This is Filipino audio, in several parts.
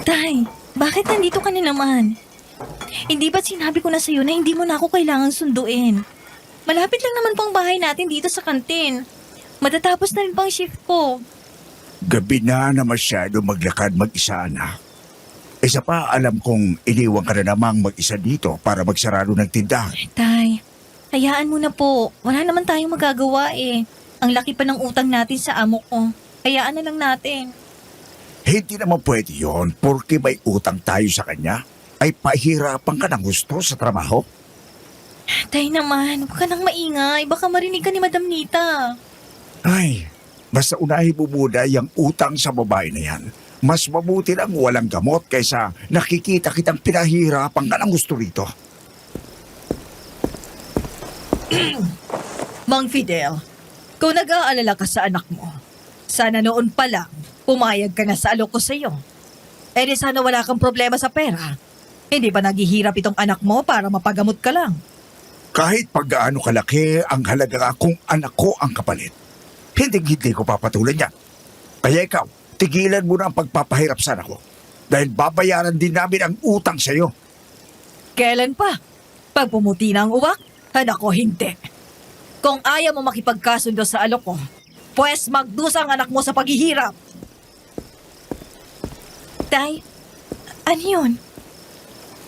Tay, bakit nandito ka na naman? Hindi ba't sinabi ko na sa'yo na hindi mo na ako kailangang sunduin? Malapit lang naman pong bahay natin dito sa kantin. Matatapos na rin pang shift ko. Gabi na masyado maglakad mag-isa na. Isa pa, alam kong iniwan ka na namang mag-isa dito para magsarado ng tindahan. Tay, hayaan mo na po. Wala naman tayong magagawa eh. Ang laki pa ng utang natin sa amo ko. Hayaan na lang natin. Hindi naman pwede yon porque may utang tayo sa kanya. Ay pahirapan ka ng gusto sa trabaho. Tay naman, huwag ka nang maingay. Baka marinig ka ni Madam Nita. Ay, basta unahin mo muna yung utang sa babae na yan. Mas mabuti lang walang gamot kaysa nakikita kitang pinahirapan ka ng gusto rito. Mang Fidel, kung nag-aalala ka sa anak mo, sana noon pa lang pumayag ka na sa alok ko sa iyo. Eh di sana wala kang problema sa pera. Hindi ba naghihirap itong anak mo para mapagamot ka lang? Kahit pag gaano kalaki ang halaga kung anak ko ang kapalit, hindi ko papatulan yan. Kaya ikaw, tigilan mo na ang pagpapahirap sa anak ko dahil babayaran din namin ang utang sa iyo. Kailan pa? Pag pumuti na ang uwak, anak ko hindi. Kung ayaw mo makipagkasundo sa alok ko, pues magdusa ang anak mo sa paghihirap. Tay, ano yun?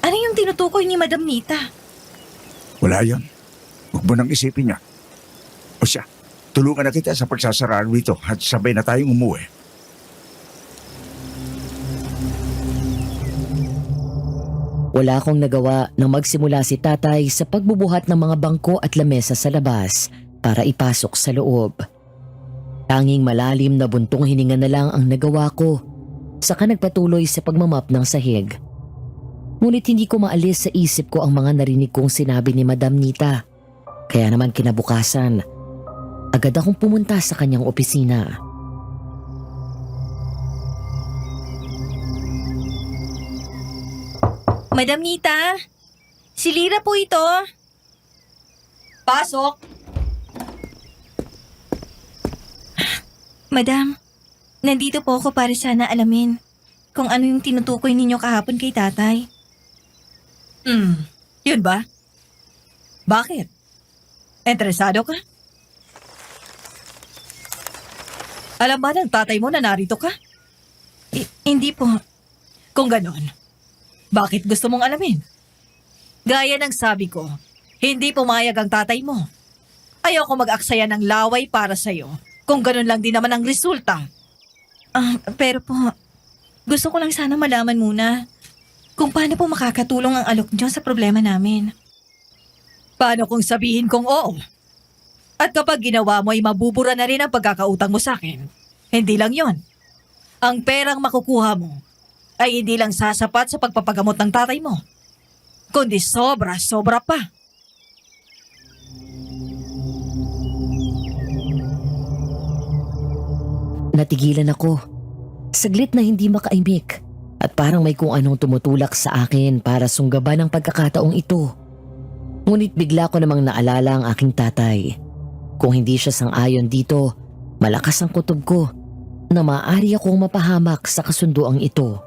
Ano yung tinutukoy ni Madam Nita? Wala yan. Huwag mo nang isipin niya. O siya, tulungan na kita sa pagsasarado dito at sabay na tayong umuwi. Wala akong nagawa nang magsimula si tatay sa pagbubuhat ng mga bangko at lamesa sa labas para ipasok sa loob. Tanging malalim na buntong hininga na lang ang nagawa ko, saka nagpatuloy sa pagmamap ng sahig. Ngunit hindi ko maalis sa isip ko ang mga narinig kong sinabi ni Madam Nita. Kaya naman kinabukasan, agad akong pumunta sa kanyang opisina. Madam Nita, si Lira po ito. Pasok! Madam, nandito po ako para sana alamin kung ano yung tinutukoy ninyo kahapon kay tatay. Yun ba? Bakit? Interesado ka? Alam ba ng tatay mo na narito ka? Hindi po. Kung ganon, bakit gusto mong alamin? Gaya ng sabi ko, hindi pumayag ang tatay mo. Ayoko mag-aksaya ng laway para sa'yo kung ganon lang din naman ang resulta. Pero po, gusto ko lang sana malaman muna kung paano po makakatulong ang alok niyo sa problema namin. Paano kung sabihin kong oo? At kapag ginawa mo ay mabubura na rin ang pagkakautang mo sa akin. Hindi lang yon. Ang perang makukuha mo ay hindi lang sasapat sa pagpapagamot ng tatay mo, kundi sobra-sobra pa. Natigilan ako. Saglit na hindi makaimik at parang may kung anong tumutulak sa akin para sunggaban ang pagkakataong ito. Ngunit bigla ko namang naalala ang aking tatay. Kung hindi siya sang-ayon dito, malakas ang kutob ko na maaari akong mapahamak sa kasunduang ito.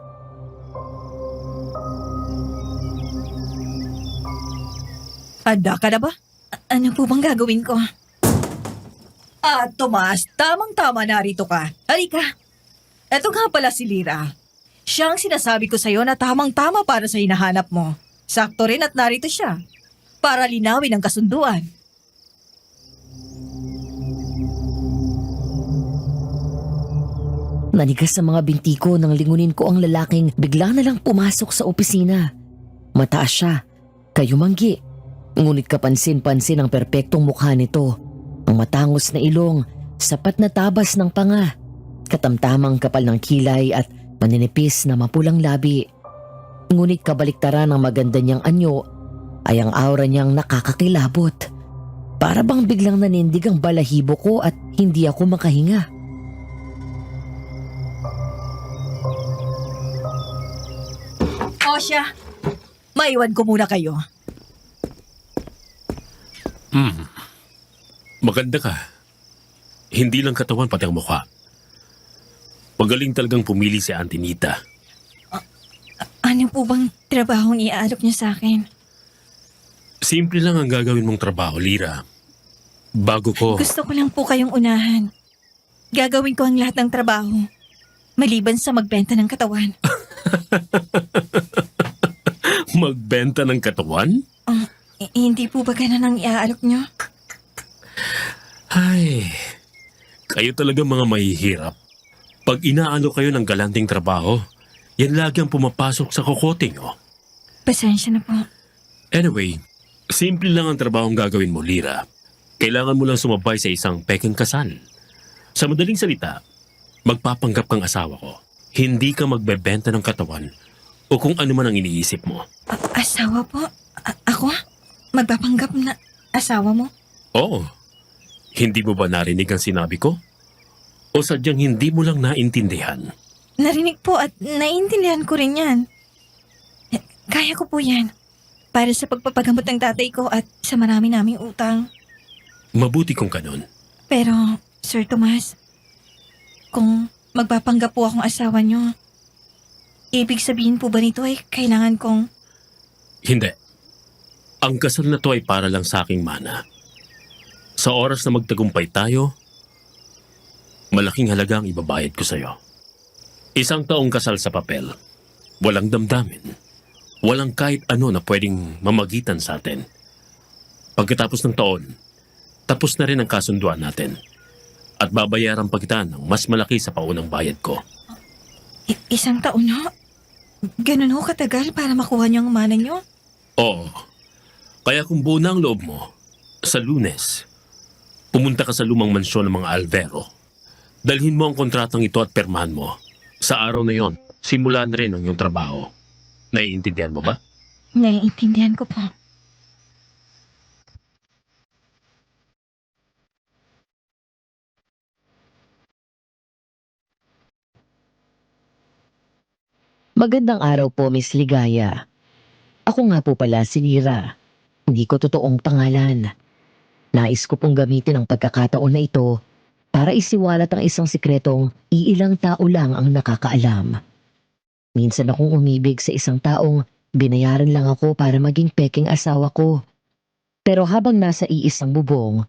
Handa ka na ba? Ano po bang gagawin ko? Tomas, tamang-tama narito ka. Halika. Eto nga pala si Lira. Siya ang sinasabi ko sa'yo na tamang-tama para sa hinahanap mo. Sakto rin at narito siya. Para linawin ang kasunduan. Nanigas sa mga binti ko nang lingunin ko ang lalaking bigla na lang pumasok sa opisina. Mataas siya, kayumanggi. Ngunit kapansin-pansin ang perpektong mukha nito. Ang matangos na ilong, sapat na tabas ng panga, katamtamang kapal ng kilay at maninipis na mapulang labi. Ngunit kabaliktaran ng maganda niyang anyo ay ang aura niyang nakakakilabot. Para bang biglang nanindig ang balahibo ko at hindi ako makahinga. O siya, maiwan ko muna kayo. Maganda ka. Hindi lang katawan pati ang mukha. Magaling talagang pumili si Auntie Nita. Ano po bang trabahong iaalok niyo sa akin? Simple lang ang gagawin mong trabaho, Lira. Bago ko... Gusto ko lang po kayong unahan. Gagawin ko ang lahat ng trabaho. Maliban sa magbenta ng katawan. Magbenta ng katawan? Hindi po ba ganun ang iaalok niyo? Ay, kayo talaga mga mahihirap. Pag inaano kayo ng galanting trabaho, yan lagi ang pumapasok sa kokote nyo. Pasensya na po. Anyway, simple lang ang trabahong gagawin mo, Lira. Kailangan mo lang sumabay sa isang pekeng kasal. Sa madaling salita, magpapanggap kang asawa ko. Hindi ka magbebenta ng katawan o kung ano man ang iniisip mo. Asawa po? Ako? Magpapanggap na asawa mo? Oo. Hindi mo ba narinig ang sinabi ko? O sadyang hindi mo lang naintindihan? Narinig po at naiintindihan ko rin yan. Kaya ko po yan. Para sa pagpapagamot ng tatay ko at sa marami naming utang. Mabuti kung ganun. Pero, Sir Tomas, kung magpapanggap po akong asawa niyo, ibig sabihin po ba nito ay kailangan kong... Hindi. Ang kasal na to ay para lang sa aking mana. Sa oras na magtagumpay tayo, malaking halaga ang ibabayad ko sa'yo. 1 taong kasal sa papel. Walang damdamin. Walang kahit ano na pwedeng mamagitan sa atin. Pagkatapos ng taon, tapos na rin ang kasunduan natin. At babayaran pa kita ng mas malaki sa paunang bayad ko. 1 taon ho? Ganun ho katagal para makuha niyo ang mana niyo? Oo. Kaya kung buo na ang loob mo, sa Lunes, pumunta ka sa lumang mansyon ng mga Alvero. Dalhin mo ang kontratang ito at permahan mo. Sa araw na yon, simulan na rin ang iyong trabaho. Naiintindihan mo ba? Naiintindihan ko po. Magandang araw po, Miss Ligaya. Ako nga po pala si Lira. Hindi ko totoong pangalan. Nais ko pong gamitin ang pagkakataon na ito para isiwalat ang isang sikretong iilang tao lang ang nakakaalam. Minsan akong umibig sa isang taong binayaran lang ako para maging peking asawa ko. Pero habang nasa iisang bubong,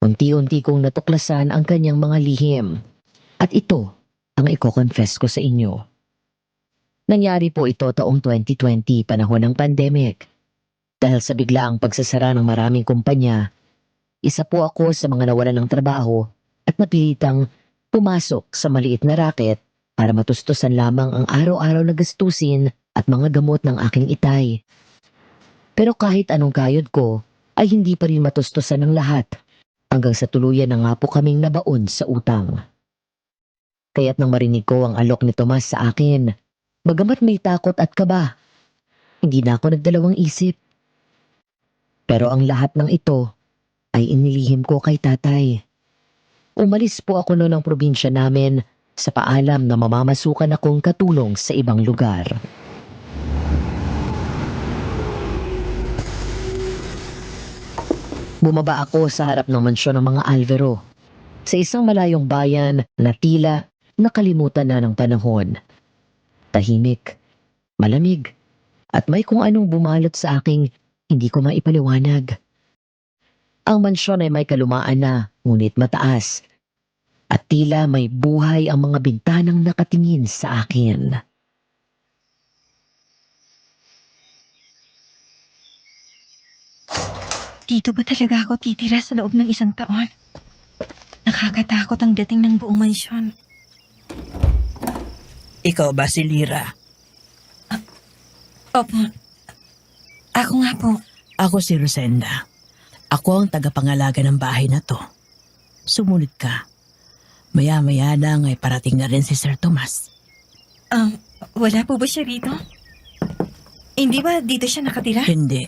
unti-unti kong natuklasan ang kanyang mga lihim. At ito ang iko-confess ko sa inyo. Nangyari po ito taong 2020, panahon ng pandemic. Dahil sa biglaang pagsasara ng maraming kumpanya, isa po ako sa mga nawalan ng trabaho at napilitang pumasok sa maliit na racket para matustusan lamang ang araw-araw na gastusin at mga gamot ng aking itay. Pero kahit anong kayod ko, ay hindi pa rin matustusan ng lahat hanggang sa tuluyan na nga po kaming nabaon sa utang. Kaya't nang marinig ko ang alok ni Tomas sa akin, bagamat may takot at kaba, hindi na ako nagdalawang isip. Pero ang lahat ng ito ay inilihim ko kay tatay. Umalis po ako noon ng probinsya namin sa paalam na mamamasukan akong katulong sa ibang lugar. Bumaba ako sa harap ng mansyon ng mga Alvero, sa isang malayong bayan na tila nakalimutan na ng panahon. Tahimik, malamig, at may kung anong bumalot sa aking hindi ko maipaliwanag. Ang mansyon ay may kalumaan na, ngunit mataas, at tila may buhay ang mga bintanang nakatingin sa akin. Dito ba talaga ako titira sa loob ng 1 taon? Nakakatakot ang dating ng buong mansyon. Ikaw ba si Lira? Opo. Ako nga po. Ako si Rosenda. Ako ang tagapangalaga ng bahay na to. Sumunod ka. Maya-maya lang ay parating na rin si Sir Tomas. Wala po ba siya rito? Hindi ba dito siya nakatira? Hindi.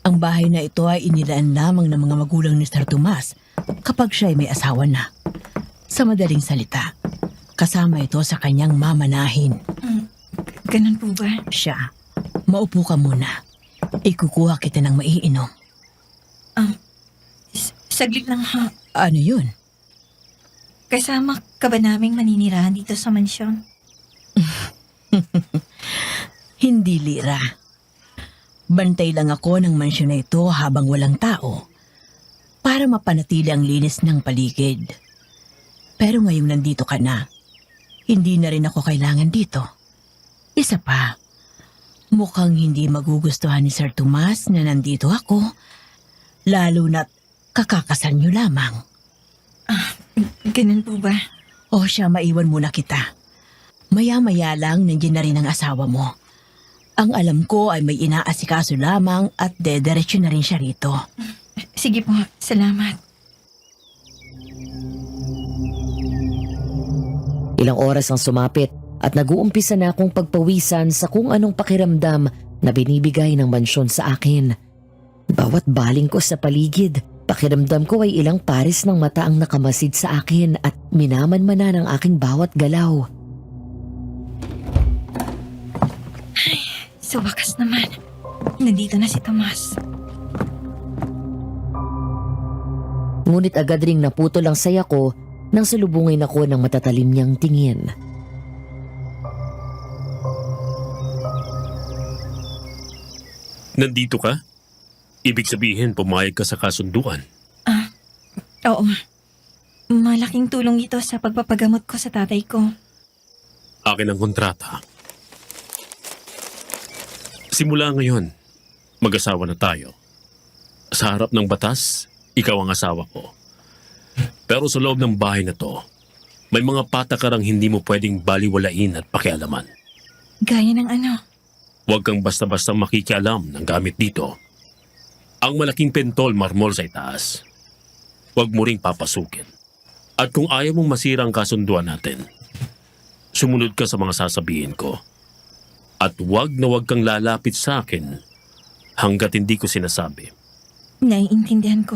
Ang bahay na ito ay inilaan lamang ng mga magulang ni Sir Tomas kapag siya ay may asawa na. Sa madaling salita, kasama ito sa kanyang mamanahin. Ganun po ba? Siya, maupo ka muna. Ikukuha kita ng maiinom. Saglit lang ha. Ano yun? Kasama ka ba naming maninirahan dito sa mansyon? Hindi, Lira. Bantay lang ako ng mansyon na ito habang walang tao para mapanatili ang linis ng paligid. Pero ngayong nandito ka na, hindi na rin ako kailangan dito. Isa pa, mukhang hindi magugustuhan ni Sir Tomas na nandito ako, lalo na't kakakasal niyo lamang. Ganun po ba? O siya, maiwan muna kita. Maya-maya lang nandiyan na rin ang asawa mo. Ang alam ko ay may inaasikaso lamang at dediretso na rin siya rito. Sige po, salamat. Ilang oras ang sumapit at nag-uumpisa na akong pagpawisan sa kung anong pakiramdam na binibigay ng mansyon sa akin. Bawat baling ko sa paligid, pakiramdam ko ay ilang pares ng mata ang nakamasid sa akin at minamanmana ng aking bawat galaw. Sa wakas naman, nandito na si Tomas. Ngunit agad ring naputol ang saya ko nang salubungin ako ng matatalim niyang tingin. Nandito ka? Ibig sabihin, pumayag ka sa kasunduan. Oo. Malaking tulong ito sa pagpapagamot ko sa tatay ko. Akin ang kontrata. Simula ngayon, mag-asawa na tayo. Sa harap ng batas, ikaw ang asawa ko. Pero sa loob ng bahay na to, may mga patakarang hindi mo pwedeng baliwalain at pakialaman. Gaya ng ano? Huwag kang basta-basta makikialam ng gamit dito. Ang malaking pentol marmol sa itaas. Huwag mo ring papasukin. At kung ayaw mong masira ang kasunduan natin, sumunod ka sa mga sasabihin ko. At huwag na huwag kang lalapit sa akin hanggat hindi ko sinasabi. Naiintindihan ko.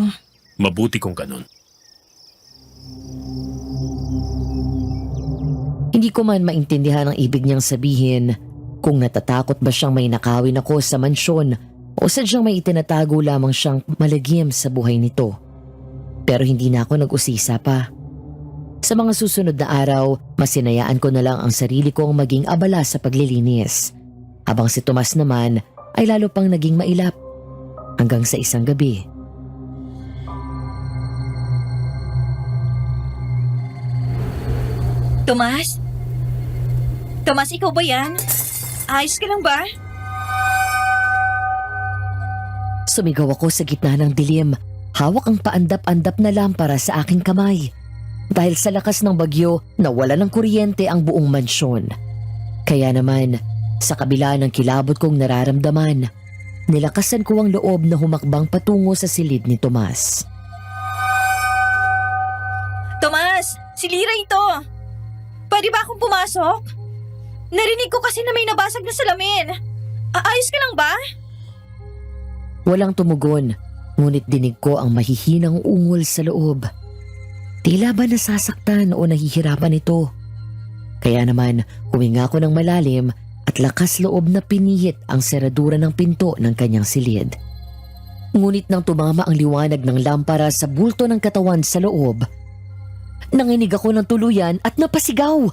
Mabuti kung ganun. Hindi ko man maintindihan ang ibig niyang sabihin kung natatakot ba siyang may nakawin ako sa mansyon o sadyang may itinatago lamang siyang malagim sa buhay nito. Pero hindi na ako nag-usisa pa. Sa mga susunod na araw, masinayaan ko na lang ang sarili kong maging abala sa paglilinis. Habang si Tomas naman ay lalo pang naging mailap hanggang sa isang gabi. Tomas? Tomas, ikaw ba yan? Ayos ka lang ba? Sumigaw ako sa gitna ng dilim, hawak ang paandap-andap na lampara sa aking kamay. Dahil sa lakas ng bagyo, nawala ng kuryente ang buong mansyon. Kaya naman, sa kabila ng kilabot kong nararamdaman, nilakasan ko ang loob na humakbang patungo sa silid ni Tomas. Tomas! Si Lira ito! Pwede ba akong pumasok? Narinig ko kasi na may nabasag na salamin. Ayos ka lang ba? Walang tumugon, ngunit dinig ko ang mahihinang ungol sa loob. Tila ba nasasaktan o nahihirapan ito? Kaya naman, huminga ko ng malalim at lakas loob na pinihit ang seradura ng pinto ng kanyang silid. Ngunit nang tumama ang liwanag ng lampara sa bulto ng katawan sa loob, nanginig ako ng tuluyan at napasigaw.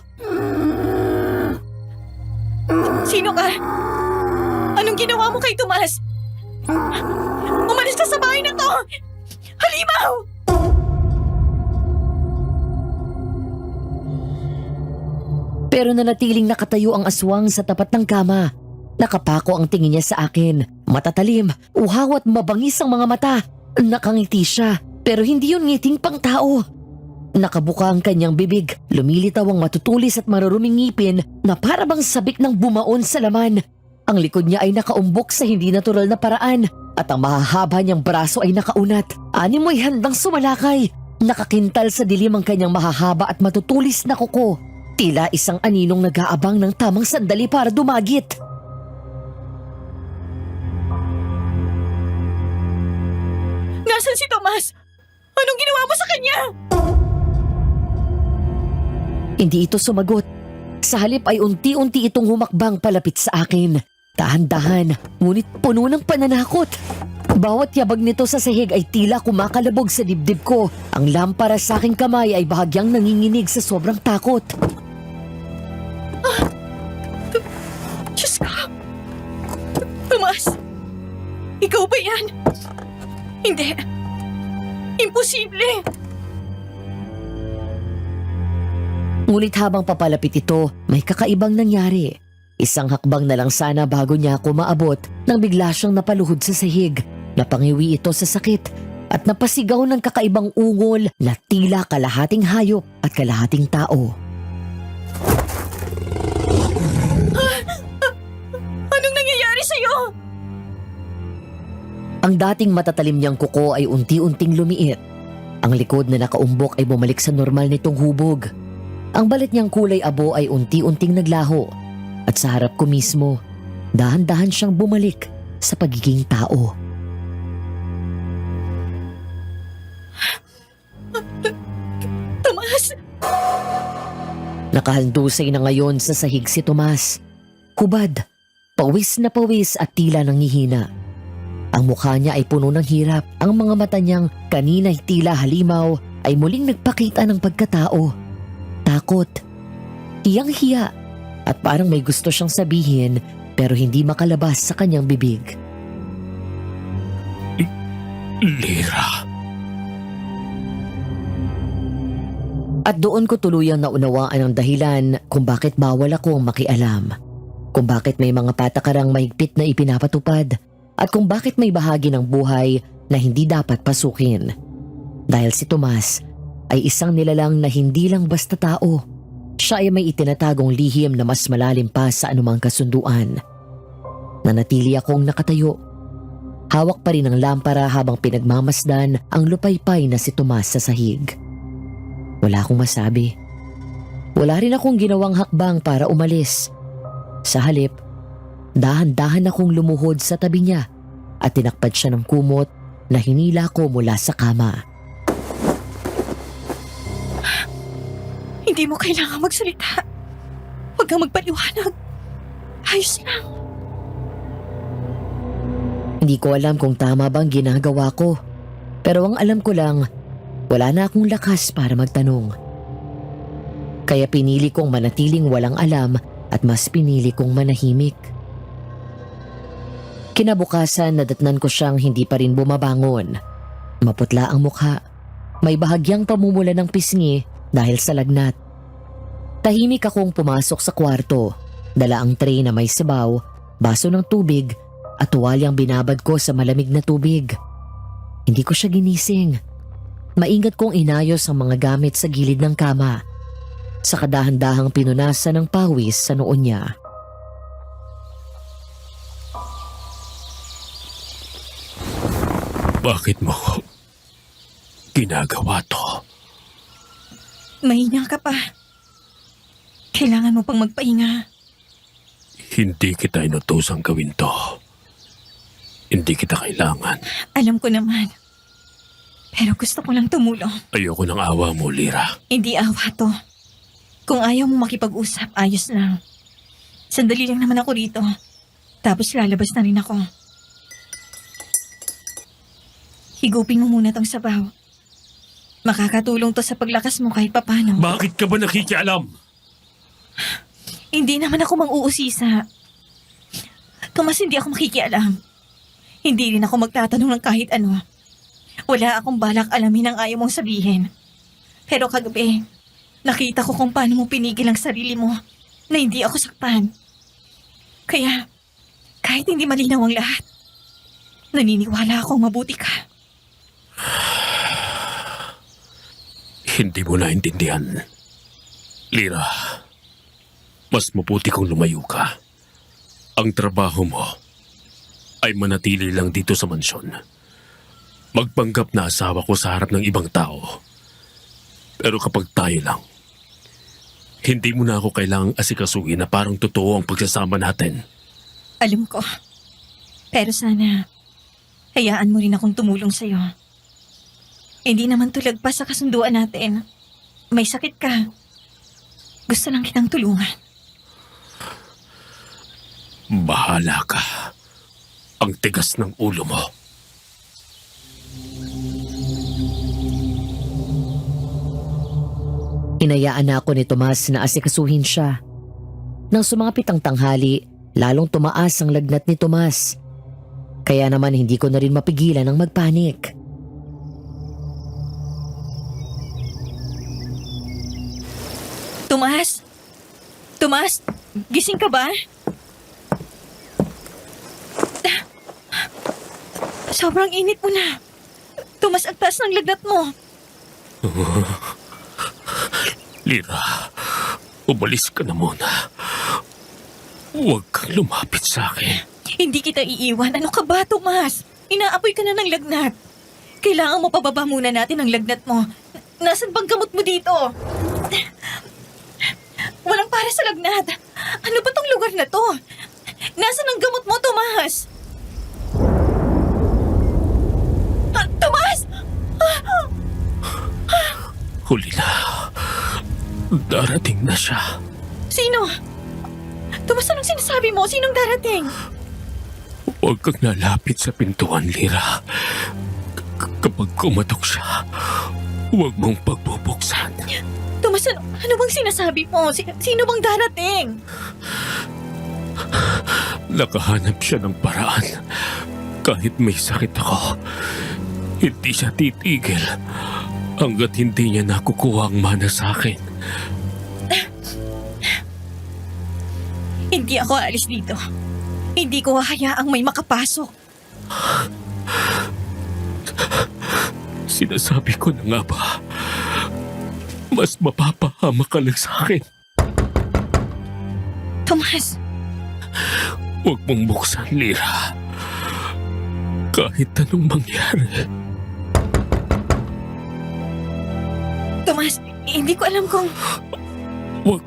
Sino ka? Anong ginawa mo kay Tomas? Umalis ka sa bahay na to! Halimaw! Pero nanatiling nakatayo ang aswang sa tapat ng kama. Nakapako ang tingin niya sa akin. Matatalim, uhaw at mabangis ang mga mata. Nakangiti siya, pero hindi yun ngiting pang tao. Nakabuka ang kanyang bibig, lumilitaw ang matutulis at maruruming ngipin na para bang sabik ng bumaon sa laman. Ang likod niya ay nakaumbok sa hindi natural na paraan at ang mahahaba niyang braso ay nakaunat. Animoy handang sumalakay. Nakakintal sa dilim ang kanyang mahahaba at matutulis na kuko. Tila isang aninong nag-aabang ng tamang sandali para dumagit. Nasaan si Tomas? Anong ginawa mo sa kanya? Hindi ito sumagot. Sa halip ay unti-unti itong humakbang palapit sa akin. Dahan-dahan, ngunit puno ng pananakot. Bawat yabag nito sa sahig ay tila kumakalabog sa dibdib ko. Ang lampara sa aking kamay ay bahagyang nanginginig sa sobrang takot. Diyos ko, Imposible! Ngunit habang papalapit ito, may kakaibang nangyari. Isang hakbang na lang sana bago niya ako maabot nang bigla siyang napaluhod sa sahig. Napangiwi ito sa sakit at napasigaw ng kakaibang ungol na tila kalahating hayop at kalahating tao. Anong nangyayari sa'yo? Ang dating matatalim niyang kuko ay unti-unting lumiit. Ang likod na nakaumbok ay bumalik sa normal nitong hubog. Ang balat niyang kulay abo ay unti-unting naglaho. At sa harap ko mismo, dahan-dahan siyang bumalik sa pagiging tao. Tomas! Nakahandusay na ngayon sa sahig si Tomas. Hubad, pawis na pawis at tila nanghihina. Ang mukha niya ay puno ng hirap. Ang mga mata niyang kanina'y tila halimaw ay muling nagpakita ng pagkatao. Takot, hiyang-hiya at parang may gusto siyang sabihin pero hindi makalabas sa kanyang bibig. Lira. At doon ko tuluyang naunawaan ang dahilan kung bakit bawal akong makialam. Kung bakit may mga patakarang mahigpit na ipinapatupad at kung bakit may bahagi ng buhay na hindi dapat pasukin. Dahil si Tomas ay isang nilalang na hindi lang basta tao. Siya ay may itinatagong lihim na mas malalim pa sa anumang kasunduan. Nanatili akong nakatayo. Hawak pa rin ang lampara habang pinagmamasdan ang lupaypay na si Tomas sa sahig. Wala akong masabi. Wala rin akong ginawang hakbang para umalis. Sa halip, dahan-dahan akong lumuhod sa tabi niya at tinakpad siya ng kumot na hinila ko mula sa kama. Hindi mo kailangan magsalita. Huwag kang magpaliwanag. Ayos lang. Hindi ko alam kung tama bang ginagawa ko. Pero ang alam ko lang, wala na akong lakas para magtanong. Kaya pinili kong manatiling walang alam at mas pinili kong manahimik. Kinabukasan nadatnan ko siyang hindi pa rin bumabangon. Maputla ang mukha. May bahagyang pamumula ng pisngi dahil sa lagnat. Tahimik akong pumasok sa kwarto. Dala ang tray na may sabaw, baso ng tubig at tuwalyang binabad ko sa malamig na tubig. Hindi ko siya ginising. Maingat kong inayos ang mga gamit sa gilid ng kama. Sa kadahan-dahang pinunasan ng pawis sa noon niya. Bakit mo ginagawa to? Mahina ka pa. Kailangan mo pang magpahinga. Hindi kita inutosang gawin to. Hindi kita kailangan. Alam ko naman. Pero gusto ko lang tumulong. Ayoko ng awa mo, Lira. Hindi awa to. Kung ayaw mo makipag-usap, ayos lang. Sandali lang naman ako rito. Tapos lalabas na rin ako. Higupin mo muna tong sabaw. Makakatulong to sa paglakas mo kahit papano. Bakit ka ba nakikialam? Hindi naman ako mang-uusisa. Tomas, hindi ako makikialam. Hindi rin ako magtatanong ng kahit ano. Wala akong balak alamin ang ayaw mong sabihin. Pero kagabi, nakita ko kung paano mo pinigil ang sarili mo na hindi ako saktan. Kaya, kahit hindi malinaw ang lahat, naniniwala akong mabuti ka. Hindi mo naintindihan. Lira, mas mabuti kung lumayo ka. Ang trabaho mo ay manatili lang dito sa mansyon. Magpanggap na asawa ko sa harap ng ibang tao. Pero kapag tayo lang, hindi mo na ako kailangang asikasuhin na parang totoo ang pagsasama natin. Alam ko. Pero sana, hayaan mo rin akong tumulong sa'yo. Hindi naman tulag pa sa kasunduan natin. May sakit ka. Gusto lang kitang tulungan. Bahala ka. Ang tigas ng ulo mo. Hinayaan na ako ni Tomas na asikasuhin siya. Nang sumapit ang tanghali, lalong tumaas ang lagnat ni Tomas. Kaya naman hindi ko na rin mapigilan ang magpanik. Tomas? Tomas? Gising ka ba? Sobrang init mo na. Tomas, ang taas ng lagnat mo. Lira, umalis ka na muna. Huwag kang lumapit sa akin. Hindi kita iiwan. Ano ka ba, Tomas? Inaapoy ka na ng lagnat. Kailangan mo pababa muna natin ang lagnat mo. Nasaan bang gamot mo dito? Walang para sa lagnat. Ano ba tong lugar na to? Nasaan ang gamot mo, Tomas? Tomas! Huli na. Darating na siya. Sino? Tomas, anong sinasabi mo? Sinong darating? Huwag kang lalapit sa pintuan, Lira. Kapag kumatok siya, huwag mong pagbubuksan. Tomas, ano bang sinasabi mo? Sino bang darating? Nakahanap siya ng paraan. Kahit may sakit ako, hindi siya titigil hanggat hindi niya nakukuha ang mana sa akin. Hindi ako aalis dito. Hindi ko hahayaang may makapasok. Sinasabi ko na nga ba, mas mapapahama ka lang sa akin. Tomas, Huwag mong buksan, Lira. Kahit anong mangyari. Tomas, hindi ko alam kung... Huwag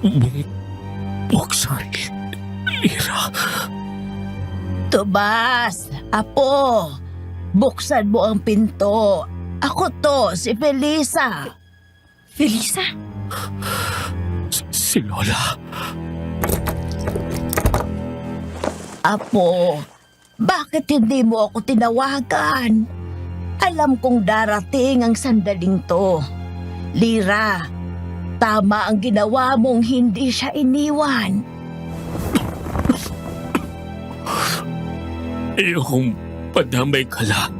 mong buksan, Lira. Tomas, Apo, buksan mo ang pinto. Ako to, si Felisa. Felisa? Si Lola. Apo, bakit hindi mo ako tinawagan? Alam kong darating ang sandaling to. Lira, tama ang ginawa mong hindi siya iniwan. Ayokong madamay ka lang.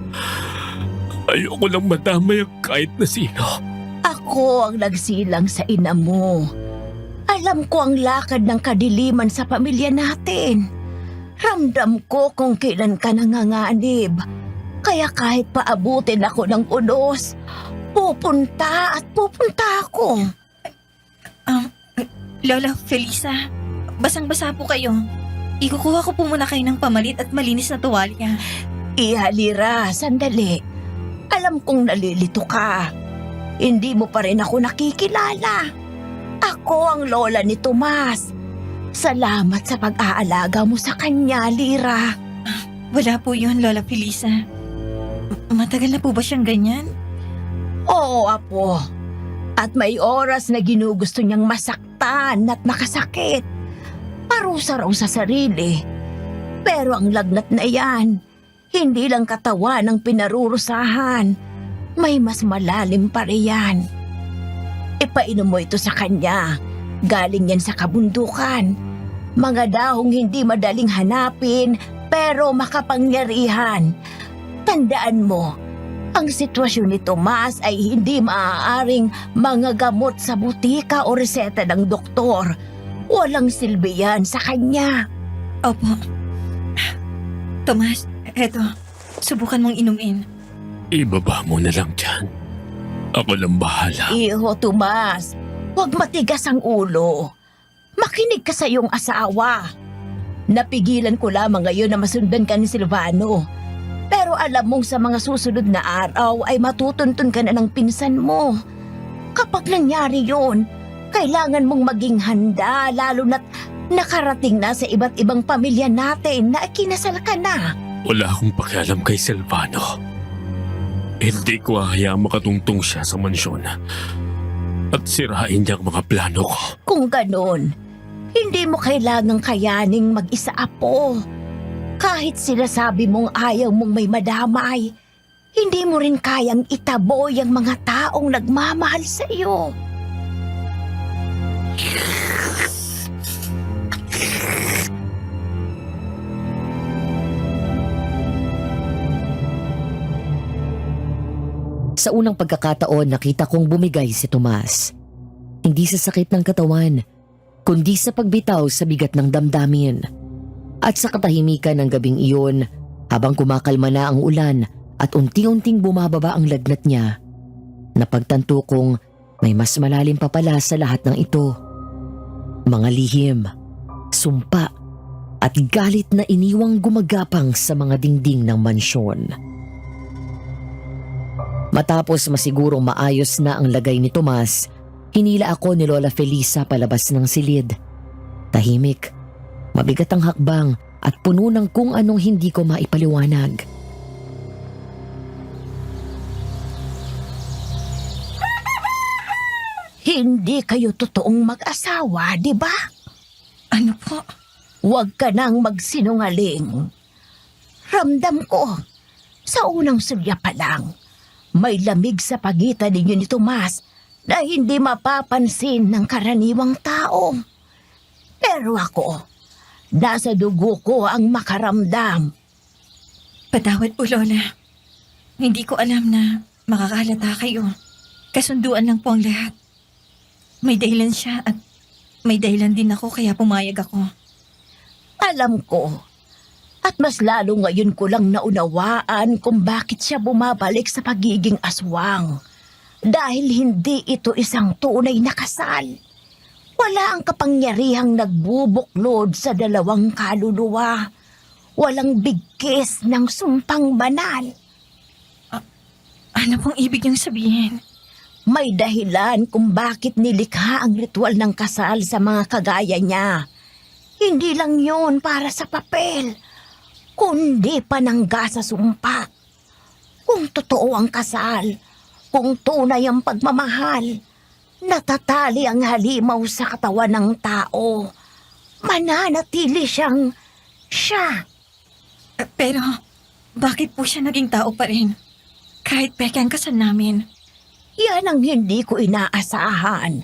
Ayoko lang madamay ang kahit na sino. Ako ang nagsilang sa ina mo. Alam ko ang lakad ng kadiliman sa pamilya natin. Ramdam ko kung kailan ka nanganganib. Kaya kahit paabutin ako ng unos, pupunta ako. Lola Felisa, basang-basa po kayo. Ikukuha ko po muna kayo ng pamalit at malinis na tuwalya. Ihalira, sandali. Alam kong nalilito ka. Hindi mo pa rin ako nakikilala. Ako ang lola ni Tomas. Salamat sa pag-aalaga mo sa kanya, Lira. Wala po yun, Lola Felisa. Matagal na po ba siyang ganyan? Oo, Apo. At may oras na ginugusto niyang masaktan at makasakit. Parusa raw sa sarili. Pero ang lagnat na yan, hindi lang katawan ang pinarurusahan. May mas malalim pa riyan. Ipainom mo ito sa kanya. Galing yan sa kabundukan. Mga dahong hindi madaling hanapin pero makapangyarihan. Tandaan mo, ang sitwasyon ni Tomas ay hindi maaaring mga gamot sa butika o reseta ng doktor. Walang silbi yan sa kanya. Opo. Tomas, eto. Subukan mong inumin. Ibaba mo na lang dyan. Ako lang bahala. Iho, Tomas, huwag matigas ang ulo. Makinig ka sa iyong asawa. Napigilan ko lamang ngayon na masundan ka ni Silvano. Pero alam mong sa mga susunod na araw ay matutuntun ka na ng pinsan mo. Kapag nangyari yun, kailangan mong maging handa lalo na't nakarating na sa iba't ibang pamilya natin na kinasal ka na. Wala akong pakialam kay Silvano. Hindi ko hayaang makatungtong siya sa mansyon at sirain niya ang mga plano ko. Kung ganon, hindi mo kailangang kayaning mag-isa, Apo. Kahit sinasabi mong ayaw mong may madamay, hindi mo rin kayang itaboy ang mga taong nagmamahal sa iyo. Sa unang pagkakataon, nakita kong bumigay si Tomas. Hindi sa sakit ng katawan, kundi sa pagbitaw sa bigat ng damdamin. At sa katahimikan ng gabing iyon, habang kumakalma na ang ulan at unti-unting bumababa ang lagnat niya, napagtanto kong may mas malalim pa pala sa lahat ng ito. Mga lihim, sumpa, at galit na iniwang gumagapang sa mga dingding ng mansyon. Matapos masigurong maayos na ang lagay ni Tomas, hinila ako ni Lola Felisa palabas ng silid. Tahimik, mabigat ang hakbang at puno ng kung anong hindi ko maipaliwanag. Hindi kayo totoong mag-asawa, di ba? Ano po? Huwag ka nang magsinungaling. Ramdam ko, sa unang sulya pa lang, may lamig sa pagitan ninyo ni Tomas na hindi mapapansin ng karaniwang tao. Pero ako, nasa dugo ko ang makaramdam. Patawad po, Lola. Hindi ko alam na makakahalata kayo. Kasunduan lang po ang lahat. May dahilan siya at may dahilan din ako kaya pumayag ako. Alam ko. At mas lalo ngayon ko lang naunawaan kung bakit siya bumabalik sa pagiging aswang. Dahil hindi ito isang tunay na kasal. Wala ang kapangyarihang nagbubuklod sa dalawang kaluluwa. Walang bigkis ng sumpang banal. Ano pong ibig niyang sabihin? May dahilan kung bakit nilikha ang ritual ng kasal sa mga kagaya niya. Hindi lang yun para sa papel, kundi panangga sa sumpa. Kung totoo ang kasal, kung tunay ang pagmamahal, natatali ang halimaw sa katawan ng tao. Mananatili siyang siya. Pero bakit po siya naging tao pa rin? Kahit peke ang kasal namin. Yan ang hindi ko inaasahan.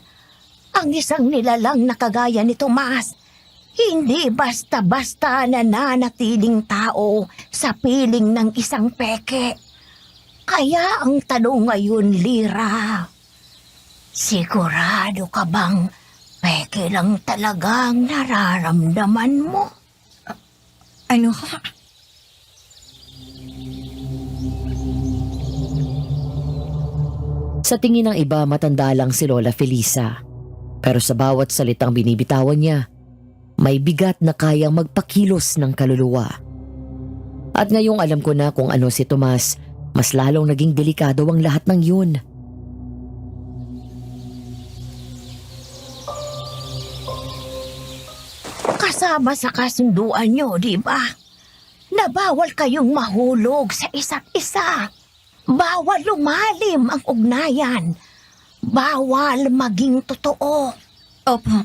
Ang isang nilalang na kagaya ni Tomas, hindi basta-basta nananatiling tao sa piling ng isang peke. Kaya ang tanong ngayon, Lira, sigurado ka bang peke lang talagang nararamdaman mo? Ano? Sa tingin ng iba, matanda lang si Lola Felisa. Pero sa bawat salitang binibitawan niya, may bigat na kayang magpakilos ng kaluluwa. At ngayong alam ko na kung ano si Tomas, mas lalong naging delikado ang lahat ng yun. Kasama sa kasunduan nyo, di ba? Na bawal kayong mahulog sa isa't isa. Bawal lumalim ang ugnayan. Bawal maging totoo. Opo.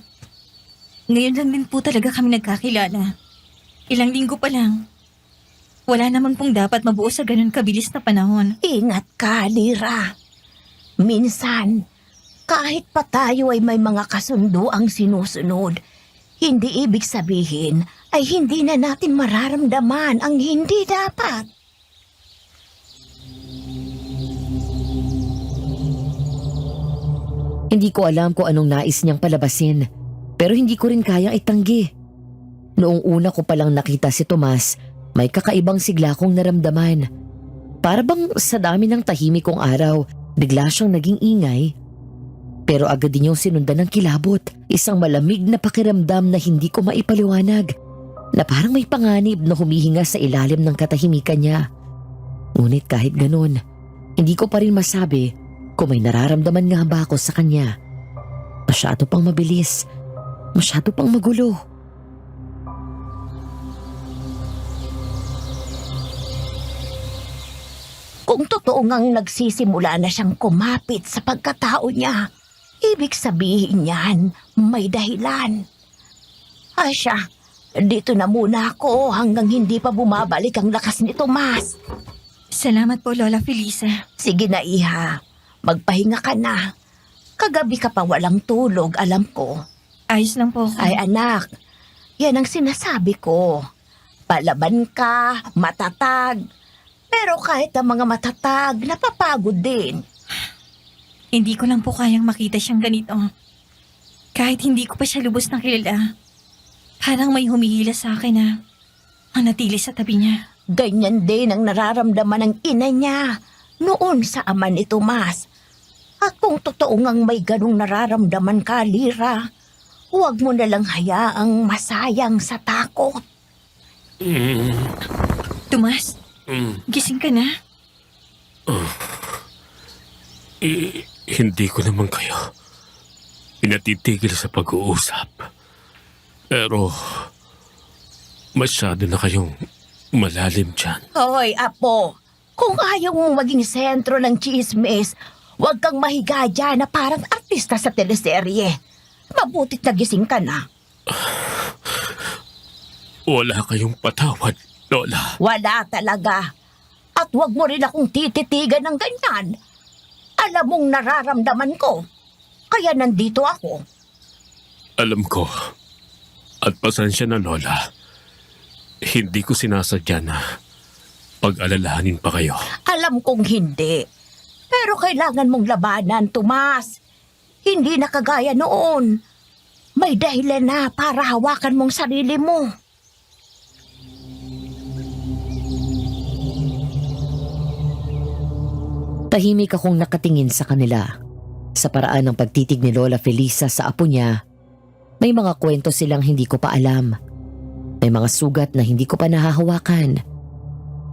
Ngayon lang din po talaga kami nagkakilala. Ilang linggo pa lang. Wala naman pong dapat mabuo sa ganun kabilis na panahon. Ingat ka, Lira. Minsan, kahit pa tayo ay may mga kasunduang sinusunod, hindi ibig sabihin ay hindi na natin mararamdaman ang hindi dapat. Hindi ko alam kung anong nais niyang palabasin, pero hindi ko rin kayang itanggi. Noong una ko palang nakita si Tomas, may kakaibang sigla kong naramdaman. Para bang sa dami ng tahimik kong araw, bigla siyang naging ingay. Pero agad din yung sinundan ng kilabot, isang malamig na pakiramdam na hindi ko maipaliwanag, na parang may panganib na humihinga sa ilalim ng katahimikan niya. Ngunit kahit ganun, hindi ko pa rin masabi kung may nararamdaman nga ba ako sa kanya. Masyado pang mabilis, masyado pang magulo. Kung totoo ngang nagsisimula na siyang kumapit sa pagkatao niya, ibig sabihin niyan may dahilan. Asya, dito na muna ako hanggang hindi pa bumabalik ang lakas ni Tomas. Salamat po, Lola Felisa. Sige na, Iha. Magpahinga ka na. Kagabi ka pa walang tulog, alam ko. Ayos lang po ako. Ay anak, yan ang sinasabi ko. Palaban ka, matatag. Pero kahit ang mga matatag, napapagod din. Hindi ko lang po kayang makita siyang ganito. Kahit hindi ko pa siya lubos na kilala. Parang may humihila sa akin na manatili sa tabi niya. Ganyan din ang nararamdaman ng ina niya noon sa ama ni Tomas. At kung totoo ngang may ganong nararamdaman ka, Lira, huwag mo nalang hayaang masayang sa takot. Tomas, gising ka na? Hindi ko naman kayo pinatitigil sa pag-uusap. Pero masyado na kayong malalim dyan. Hoy, Apo, kung ayaw mong maging sentro ng chismis, huwag kang mahiga dyan na parang artista sa teleserye. Mabutit nagising ka na. Wala kayong patawad, Lola. Wala talaga. At huwag mo rin akong tititigan ng ganyan. Alam mong nararamdaman ko. Kaya nandito ako. Alam ko. At pasensya na, Lola. Hindi ko sinasadya na pag-alalahanin pa kayo. Alam kong hindi. Pero kailangan mong labanan, Tomas. Hindi na kagaya noon. May dahilan na para hawakan mong sarili mo. Tahimik akong nakatingin sa kanila. Sa paraan ng pagtitig ni Lola Felisa sa apo niya, may mga kwento silang hindi ko pa alam. May mga sugat na hindi ko pa nahahawakan.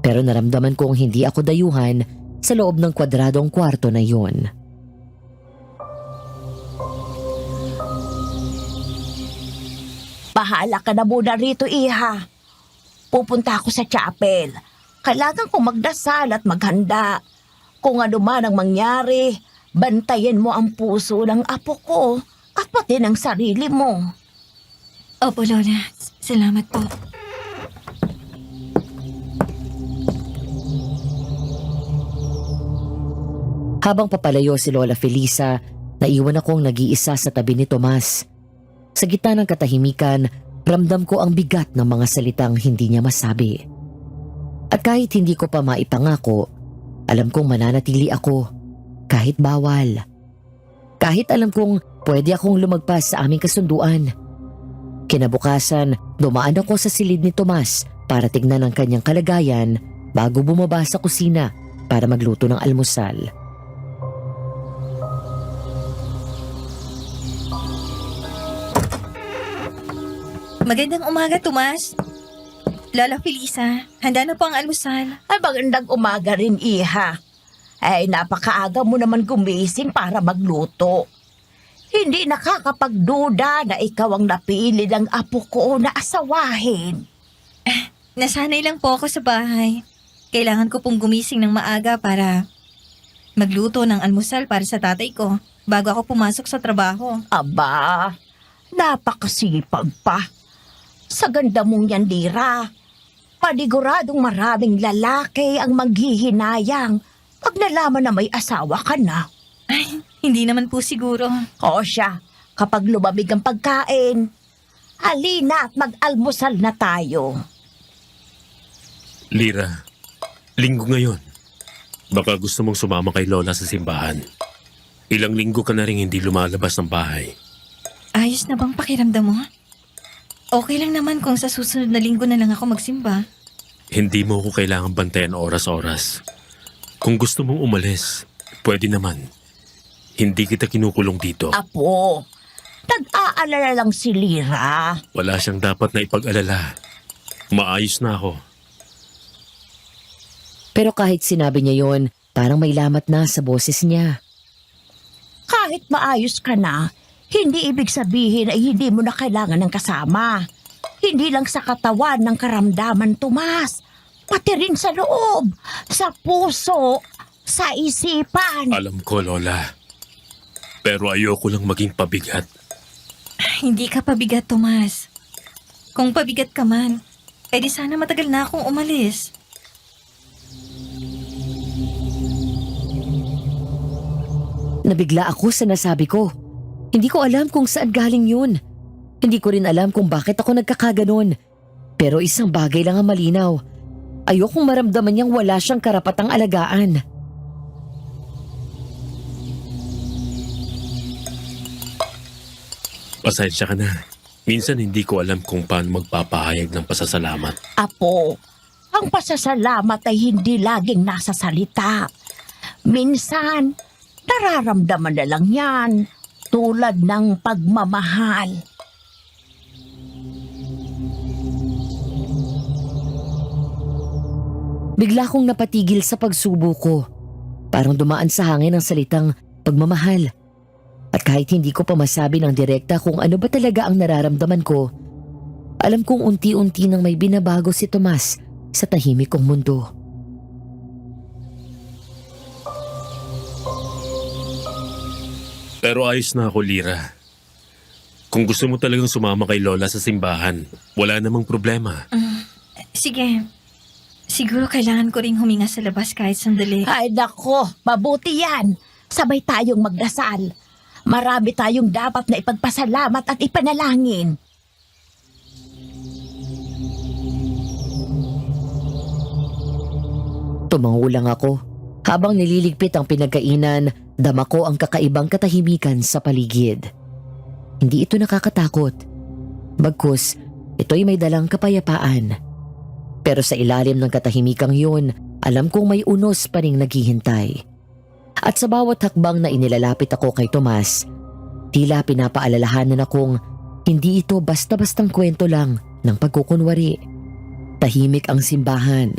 Pero naramdaman kong hindi ako dayuhan sa loob ng kwadradong kwarto na yun. Bahala ka na muna rito, Iha. Pupunta ako sa chapel. Kailangan kong magdasal at maghanda. Kung ano man ang mangyari, bantayan mo ang puso ng apo ko at pati ng sarili mo. Opo, Lola. Salamat po. Habang papalayo si Lola Felisa, naiwan akong nag-iisa sa tabi ni Tomas. Sa gitna ng katahimikan, ramdam ko ang bigat ng mga salitang hindi niya masabi. At kahit hindi ko pa maipangako, alam kong mananatili ako, kahit bawal. Kahit alam kong pwede akong lumagpas sa aming kasunduan. Kinabukasan, dumaan ako sa silid ni Tomas para tignan ang kanyang kalagayan bago bumaba sa kusina para magluto ng almusal. Magandang umaga, Tomas. Lola Felisa, handa na po ang almusal. Ay, magandang umaga rin, Iha. Ay, napakaaga mo naman gumising para magluto. Hindi nakakapagduda na ikaw ang napili ng apo ko na asawahin. Nasanay lang po ako sa bahay. Kailangan ko pong gumising ng maaga para magluto ng almusal para sa tatay ko bago ako pumasok sa trabaho. Aba, napakasipag pa. Sa ganda mong yan, Lira. Paniguradong maraming lalaki ang maghihinayang pag nalaman na may asawa ka na. Ay, hindi naman po siguro. O siya, kapag lumamig ang pagkain, halina at mag-almusal na tayo. Lira, linggo ngayon. Baka gusto mong sumama kay Lola sa simbahan. Ilang linggo ka na rin hindi lumalabas ng bahay. Ayos na bang pakiramdam mo? Okay lang naman kung sa susunod na linggo na lang ako magsimba. Hindi mo ko kailangan bantayan oras-oras. Kung gusto mong umalis, pwede naman. Hindi kita kinukulong dito. Apo, nag-aalala lang si Lira. Wala siyang dapat na ipag-alala. Maayos na ako. Pero kahit sinabi niya yon, parang may lamat na sa boses niya. Kahit maayos ka na, hindi ibig sabihin ay hindi mo na kailangan ng kasama. Hindi lang sa katawan ng karamdaman, Tomas. Pati rin sa loob, sa puso, sa isipan. Alam ko, Lola. Pero ayoko lang maging pabigat. Hindi ka pabigat, Tomas. Kung pabigat ka man, edi sana matagal na akong umalis. Nabigla ako sa nasabi ko. Hindi ko alam kung saan galing yun. Hindi ko rin alam kung bakit ako nagkakaganon. Pero isang bagay lang ang malinaw. Ayokong maramdaman niyang wala siyang karapatang alagaan. Pasensya ka na. Minsan hindi ko alam kung paano magpapahayag ng pasasalamat. Apo, ang pasasalamat ay hindi laging nasa salita. Minsan, nararamdaman na lang yan, tulad ng pagmamahal. Bigla kong napatigil sa pagsubo ko. Parang dumaan sa hangin ang salitang pagmamahal. At kahit hindi ko pa masabi ng direkta kung ano ba talaga ang nararamdaman ko, alam kong unti-unti nang may binabago si Tomas sa tahimik kong mundo. Pero ayos na ako, Lira. Kung gusto mo talagang sumama kay Lola sa simbahan, wala namang problema. Sige. Siguro kailangan ko ring huminga sa labas kahit sandali. Ay nako, mabuti yan. Sabay tayong magdasal. Marami tayong dapat na ipagpasalamat at ipanalangin. Tumango lang ako. Habang nililigpit ang pinagkainan, dama ko ang kakaibang katahimikan sa paligid. Hindi ito nakakatakot. Bagkus, ito'y may dalang kapayapaan. Pero sa ilalim ng katahimikang yun, alam kong may unos pa ring naghihintay. At sa bawat hakbang na inilalapit ako kay Tomas, tila pinapaalalahanan akong hindi ito basta-bastang kwento lang ng pagkukunwari. Tahimik ang simbahan.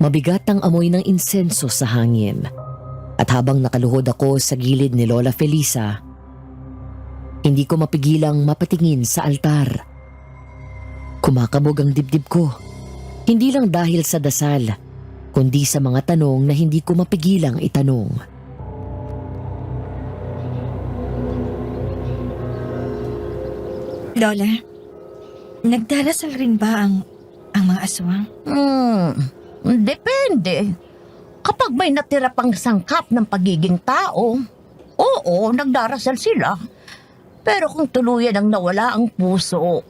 Mabigat ang amoy ng insenso sa hangin. At habang nakaluhod ako sa gilid ni Lola Felisa, hindi ko mapigilang mapatingin sa altar. Kumakabog ang dibdib ko. Hindi lang dahil sa dasal, kundi sa mga tanong na hindi ko mapigilang itanong. Lola, nagdarasal rin ba ang mga aswang? Depende. Kapag may natira pang sangkap ng pagiging tao, oo, nagdarasal sila. Pero kung tuluyan ang nawala ang puso,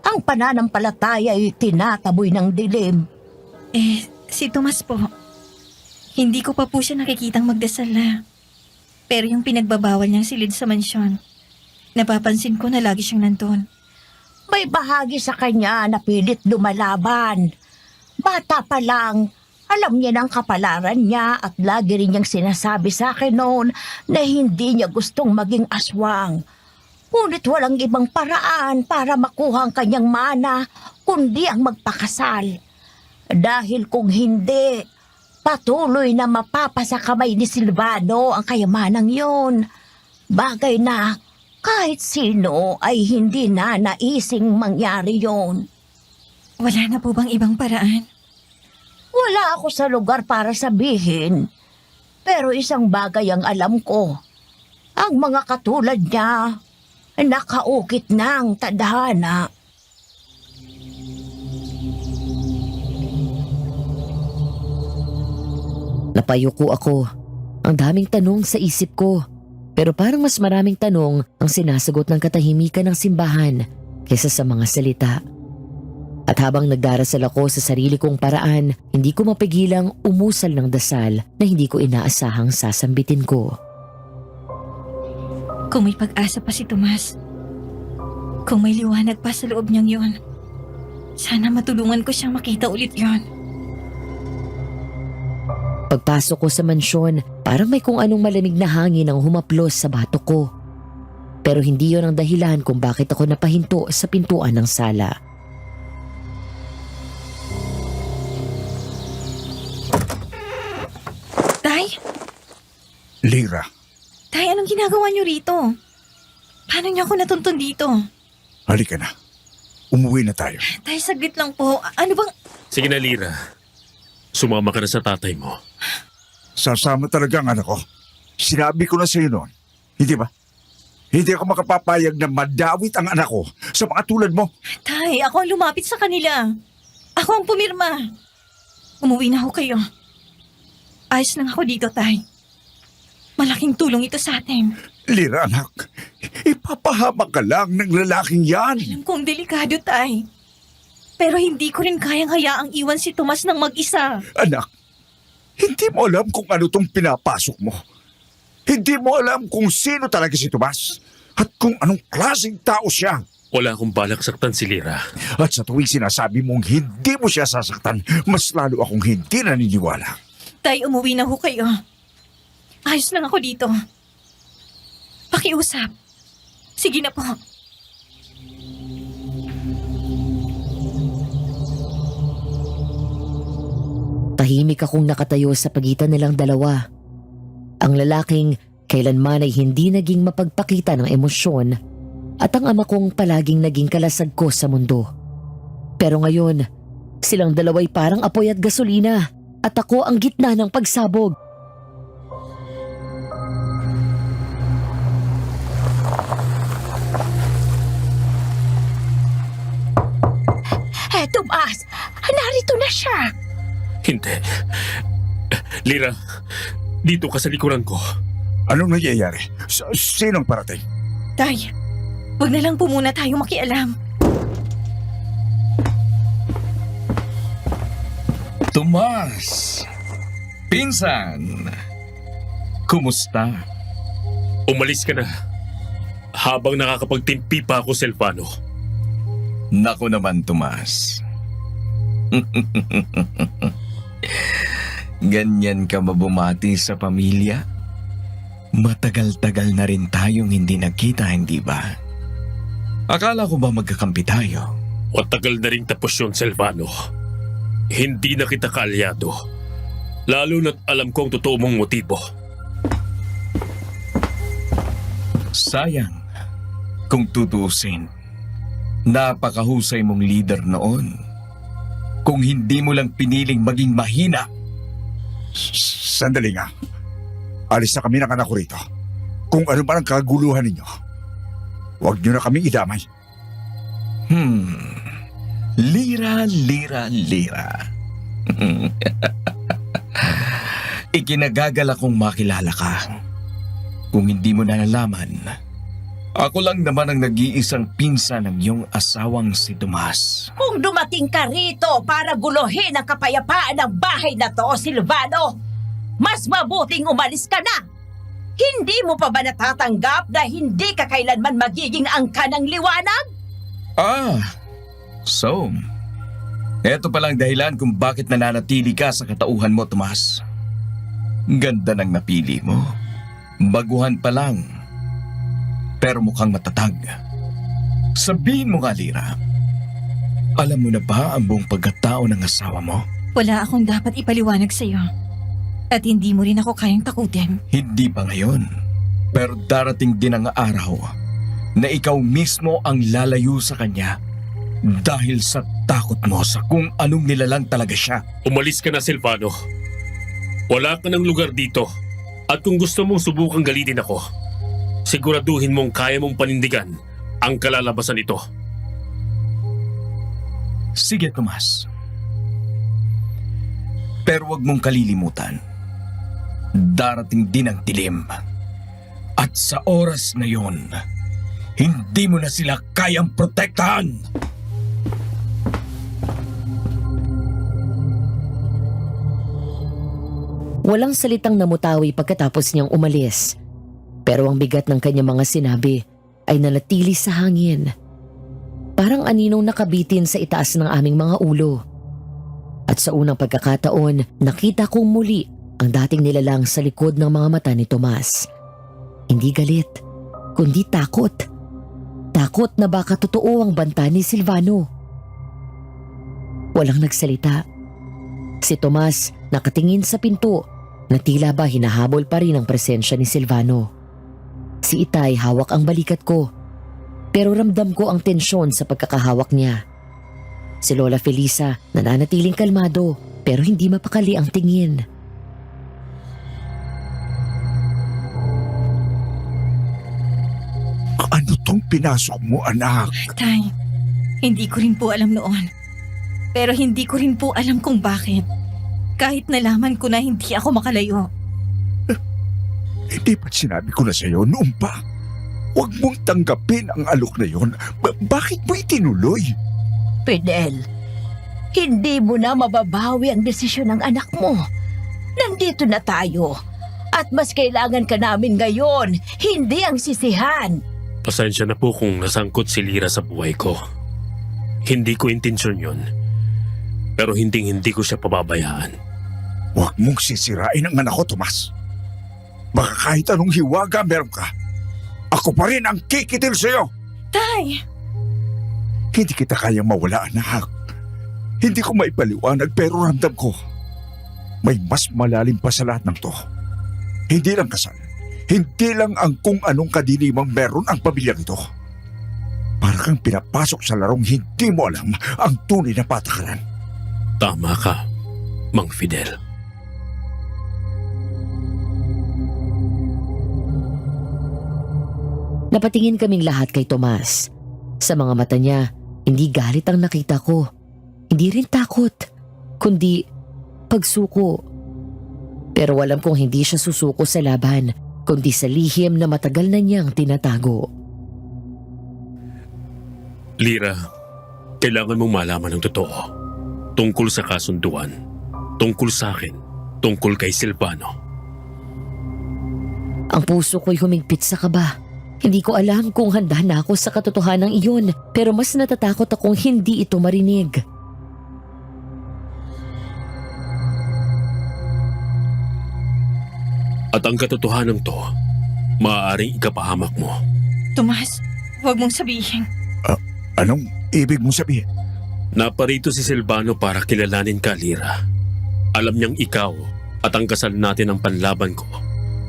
ang pananampalataya ay tinataboy ng dilim. Si Tomas po. Hindi ko pa po siya nakikitang magdasal na. Pero yung pinagbabawal niyang silid sa mansyon, napapansin ko na lagi siyang nandun. May bahagi sa kanya na pilit lumalaban. Bata pa lang, alam niya ng kapalaran niya at lagi rin niyang sinasabi sa akin noon na hindi niya gustong maging aswang. Ngunit walang ibang paraan para makuha ang kanyang mana kundi ang magpakasal. Dahil kung hindi, patuloy na mapapasa kamay ni Silvano ang kayamanang yon. Bagay na kahit sino ay hindi na naising mangyari yon. Wala na po bang ibang paraan? Wala ako sa lugar para sabihin. Pero isang bagay ang alam ko. Ang mga katulad niya, nakaukit ng tadhana. Napayuko ako. Ang daming tanong sa isip ko. Pero parang mas maraming tanong ang sinasagot ng katahimikan ng simbahan kaysa sa mga salita. At habang nagdarasal ako sa sarili kong paraan, hindi ko mapigilang umusal ng dasal na hindi ko inaasahang sasambitin ko. Kung may pag-asa pa si Tomas, kung may liwanag pa sa loob niyang yon, sana matulungan ko siyang makita ulit yon. Pagpasok ko sa mansyon, parang may kung anong malamig na hangin ang humaplos sa batok ko. Pero hindi yon ang dahilan kung bakit ako napahinto sa pintuan ng sala. Tay? Lira, Tay, anong ginagawa niyo rito? Paano niyo ako natuntun dito? halika na. Umuwi na tayo. Tay, saglit lang po. Ano bang... Sige na, Lira. Sumama ka na sa tatay mo. Sasama talaga ang anak ko. Sinabi ko na sa iyo noon. Hindi ba? Hindi ako makapapayag na madawit ang anak ko sa mga tulad mo. Tay, ako ang lumapit sa kanila. Ako ang pumirma. Umuwi na ako kayo. Ayos lang ako dito, Tay. Malaking tulong ito sa atin. Lira, anak. Ipapahamak ka lang ng lalaking yan. Alam kong delikado, Tay. Pero hindi ko rin kayang hayaang iwan si Tomas ng mag-isa. Anak, hindi mo alam kung ano tong pinapasok mo. Hindi mo alam kung sino talaga si Tomas at kung anong klaseng tao siya. Wala akong balak saktan si Lira. At sa tuwing sinasabi mong hindi mo siya sasaktan, mas lalo akong hindi naniniwala. Tay, umuwi na ho kayo. Ayos lang ako dito. Pakiusap. Sige na po. Tahimik akong nakatayo sa pagitan nilang dalawa. Ang lalaking kailanman ay hindi naging mapagpakita ng emosyon at ang ama kong palaging naging kalasag ko sa mundo. Pero ngayon, silang dalawa'y parang apoy at gasolina at ako ang gitna ng pagsabog. Tomas, narito na siya. Hindi. Lira, dito ka sa likuran ko. Anong nangyayari? Sinong parating? Tay, wag na lang po muna tayo makialam. Tomas! Pinsan! Kumusta? Umalis ka na. Habang nakakapagtimpi pa ako, Silvano. Nako naman, Tomas. Ganyan ka mabumati sa pamilya? Matagal-tagal na rin tayong hindi nagkita, hindi ba? Akala ko ba magkakampi tayo? Matagal na rin tapos yun, Silvano. Hindi na kita kaalyado. Lalo na't alam ko ang totoo mong motibo. Sayang, kung tutuusin. Napakahusay mong leader noon. Kung hindi mo lang piniling maging mahina. Sandali nga. Alis na kami ng anak ko rito. Kung ano man ang kaguluhan ninyo, huwag niyo na kaming idamay. Lira. Ikinagagal akong makilala ka. Kung hindi mo na nalaman, ako lang naman ang nag-iisang pinsan ng iyong asawang si Tomas. Kung dumating ka rito para guluhin ang kapayapaan ng bahay na to, Silvano, mas mabuting umalis ka na. Hindi mo pa ba natatanggap na hindi ka kailanman magiging angka ng liwanag? So, eto palang dahilan kung bakit nananatili ka sa katauhan mo, Tomas. Ganda ng napili mo. Baguhan pa lang. Pero mukhang matatag. Sabihin mo nga, Lira. Alam mo na ba ang buong pagkatao ng asawa mo? Wala akong dapat ipaliwanag sa'yo. At hindi mo rin ako kayang takutin. Hindi pa ngayon. Pero darating din ang araw na ikaw mismo ang lalayo sa kanya dahil sa takot mo sa kung anong nilalang talaga siya. Umalis ka na, Silvano. Wala ka ng lugar dito. At kung gusto mong subukang galitin ako, siguraduhin mong kaya mong panindigan ang kalalabasan nito. Sige, Tomas. Pero wag mong kalilimutan. Darating din ang dilim. At sa oras na yon, hindi mo na sila kayang protektahan. Walang salitang namutawi pagkatapos niyang umalis. Pero ang bigat ng kanyang mga sinabi ay nanatili sa hangin. Parang aninong nakabitin sa itaas ng aming mga ulo. At sa unang pagkakataon, nakita kong muli ang dating nilalang sa likod ng mga mata ni Tomas. Hindi galit, kundi takot. Takot na baka totoo ang banta ni Silvano. Walang nagsalita. Si Tomas nakatingin sa pinto na tila ba hinahabol pa rin ang presensya ni Silvano. Si Itay hawak ang balikat ko, pero ramdam ko ang tensyon sa pagkakahawak niya. Si Lola Felisa nananatiling kalmado pero hindi mapakali ang tingin. Ano tong pinasok mo, anak? Tay, hindi ko rin po alam noon. Pero hindi ko rin po alam kung bakit. Kahit nalaman ko na hindi ako makalayo. Hindi ba't sinabi ko na sa'yo noon pa? Huwag mong tanggapin ang alok na yon. Bakit mo itinuloy? Fidel, Hindi mo na mababawi ang desisyon ng anak mo. Nandito na tayo. At mas kailangan ka namin ngayon, hindi ang sisihan. Pasensya na po kung nasangkot si Lira sa buhay ko. Hindi ko intensyon yun. Pero hindi ko siya pababayaan. Huwag mong sisirain ang anak ko, Tomas. Baka kahit anong hiwaga meron ka, ako pa rin ang kikitil sa'yo. Tay! Hindi kita kayang mawala, anak. Hindi ko maipaliwanag pero ramdam ko. May mas malalim pa sa lahat ng to. Hindi lang kasal. Hindi lang ang kung anong kadilimang meron ang pamilyang ito. Para kang pinapasok sa larong hindi mo alam ang tunay na patakaran. Tama ka, Mang Fidel. Napatingin kaming lahat kay Tomas. Sa mga mata niya, hindi galit ang nakita ko. Hindi rin takot, kundi pagsuko. Pero alam kong hindi siya susuko sa laban, kundi sa lihim na matagal na niyang tinatago. Lira, kailangan mong malaman ang totoo. Tungkol sa kasunduan, tungkol sa akin, tungkol kay Silvano. Ang puso ko'y humigpit sa kaba. Hindi ko alam kung handa na ako sa katotohanan iyon, pero mas natatakot akong hindi ito marinig. At ang katotohanan to, maaaring ikapahamak mo. Tomas, huwag mong sabihin. Anong ibig mong sabihin? Naparito si Silvano para kilalanin ka, Lira. Alam niyang ikaw at ang kasal natin ang panlaban ko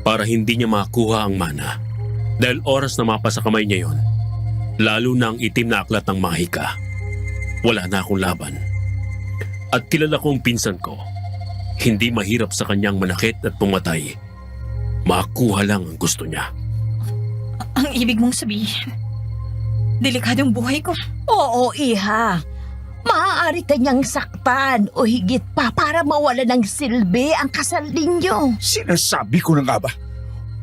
para hindi niya makuha ang mana. Dahil oras na mapa sa kamay niya yon, lalo na ang itim na aklat ng mahika. Wala na akong laban. At kilala kong pinsan ko, hindi mahirap sa kanyang manakit at pumatay. Makuha lang ang gusto niya. Ang ibig mong sabihin, delikadong buhay ko. Oo, iha. Maaari kanyang saktan o higit pa para mawala ng silbi ang kasal ninyo. Sinasabi ko na nga ba?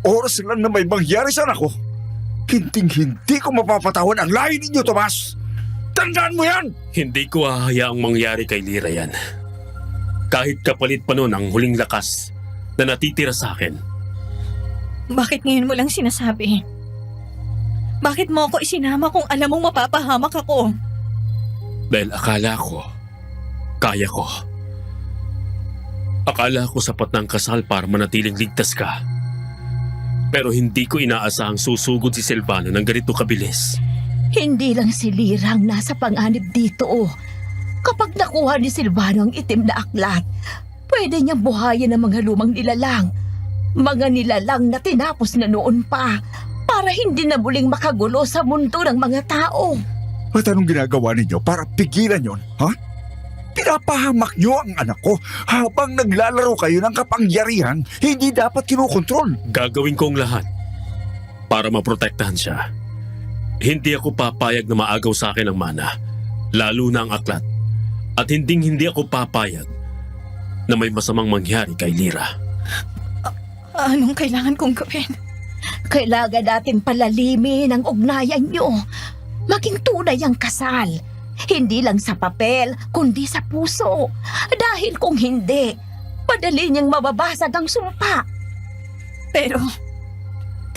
Oras lang na may mangyari sa anak ko. Hindi ko mapapatawan ang lahi ninyo, Tomas. Tandaan mo yan! Hindi ko hahayaang mangyari kay Lira yan. Kahit kapalit pa nun ang huling lakas na natitira sa akin. Bakit ngayon mo lang sinasabi? Bakit mo ako isinama kung alam mong mapapahamak ako? Dahil akala ko, kaya ko. Akala ko sapat na ang kasal para manatiling ligtas ka. Pero hindi ko inaasahang susugod si Silvano ng ganito kabilis. Hindi lang si Lira ang nasa panganib dito. Kapag nakuha ni Silvano ang itim na aklat, pwede niyang buhayin ang mga lumang nilalang. Mga nilalang na tinapos na noon pa para hindi na muling makagulo sa mundo ng mga tao. At anong ginagawa ninyo para pigilan yon, ha? Pinapahamak nyo ang anak ko habang naglalaro kayo ng kapangyarihan hindi dapat kinukontrol. Gagawin ko ang lahat para maprotektahan siya. Hindi ako papayag na maagaw sa akin ang mana, lalo na ang aklat. At hindi ako papayag na may masamang mangyari kay Lira. Anong kailangan kong gawin? Kailangan natin palalimin ang ugnayan nyo. Maging tunay ang kasal. Hindi lang sa papel, kundi sa puso. Dahil kung hindi, madali niyang mababasag ang sumpa. Pero,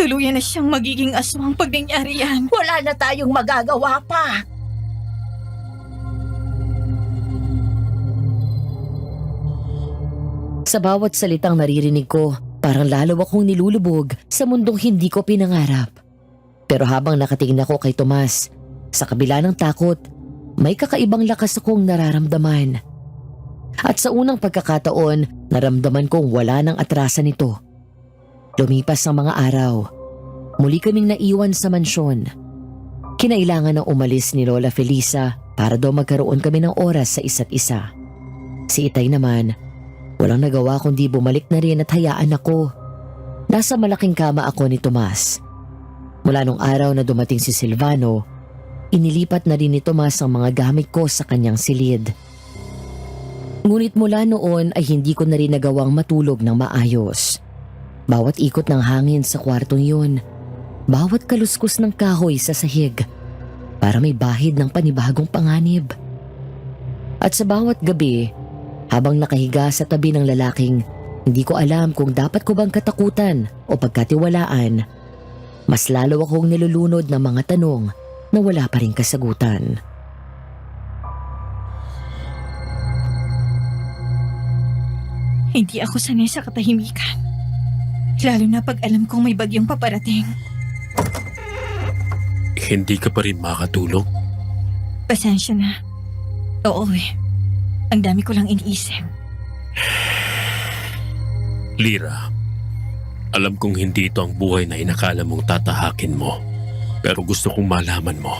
tuluyan na siyang magiging aswang pag nangyari yan. Wala na tayong magagawa pa. Sa bawat salitang naririnig ko, parang lalo akong nilulubog sa mundong hindi ko pinangarap. Pero habang nakatingin ako kay Tomas, sa kabila ng takot, may kakaibang lakas akong nararamdaman. At sa unang pagkakataon, naramdaman kong wala nang atrasan nito. Lumipas ang mga araw. Muli kaming naiwan sa mansyon. Kinailangan ng umalis ni Lola Felisa para daw magkaroon kami ng oras sa isa't isa. Si Itay naman, walang nagawa kundi bumalik na rin at hayaan ako. Nasa malaking kama ako ni Tomas. Mula nung araw na dumating si Silvano, inilipat na rin ni Tomas ang mga gamit ko sa kanyang silid. Ngunit mula noon ay hindi ko na rin nagawang matulog ng maayos. Bawat ikot ng hangin sa kwartong yun, bawat kaluskos ng kahoy sa sahig, para may bahid ng panibagong panganib. At sa bawat gabi, habang nakahiga sa tabi ng lalaking, hindi ko alam kung dapat ko bang katakutan o pagkatiwalaan. Mas lalo akong nilulunod ng mga tanong na wala pa rin kasagutan. Hindi ako sanay sa katahimikan. Lalo na pag alam kong may bagyong paparating. Hindi ka pa rin makatulog? Pasensya na. Oo eh. Ang dami ko lang iniisip. Lira, alam kong hindi ito ang buhay na inakala mong tatahakin mo. Pero gusto kong malaman mo,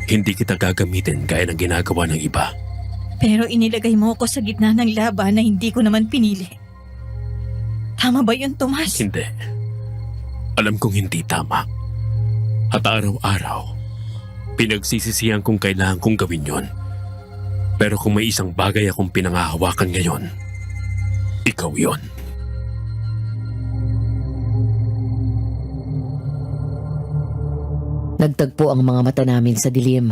hindi kita gagamitin gaya ng ginagawa ng iba. Pero inilagay mo ako sa gitna ng laban na hindi ko naman pinili. Tama ba yun, Tomas? Hindi. Alam kong hindi tama. At araw-araw, pinagsisisihan kung kailangan kong gawin yon. Pero kung may isang bagay akong pinangahawakan ngayon, ikaw yon. Nagtagpo ang mga mata namin sa dilim.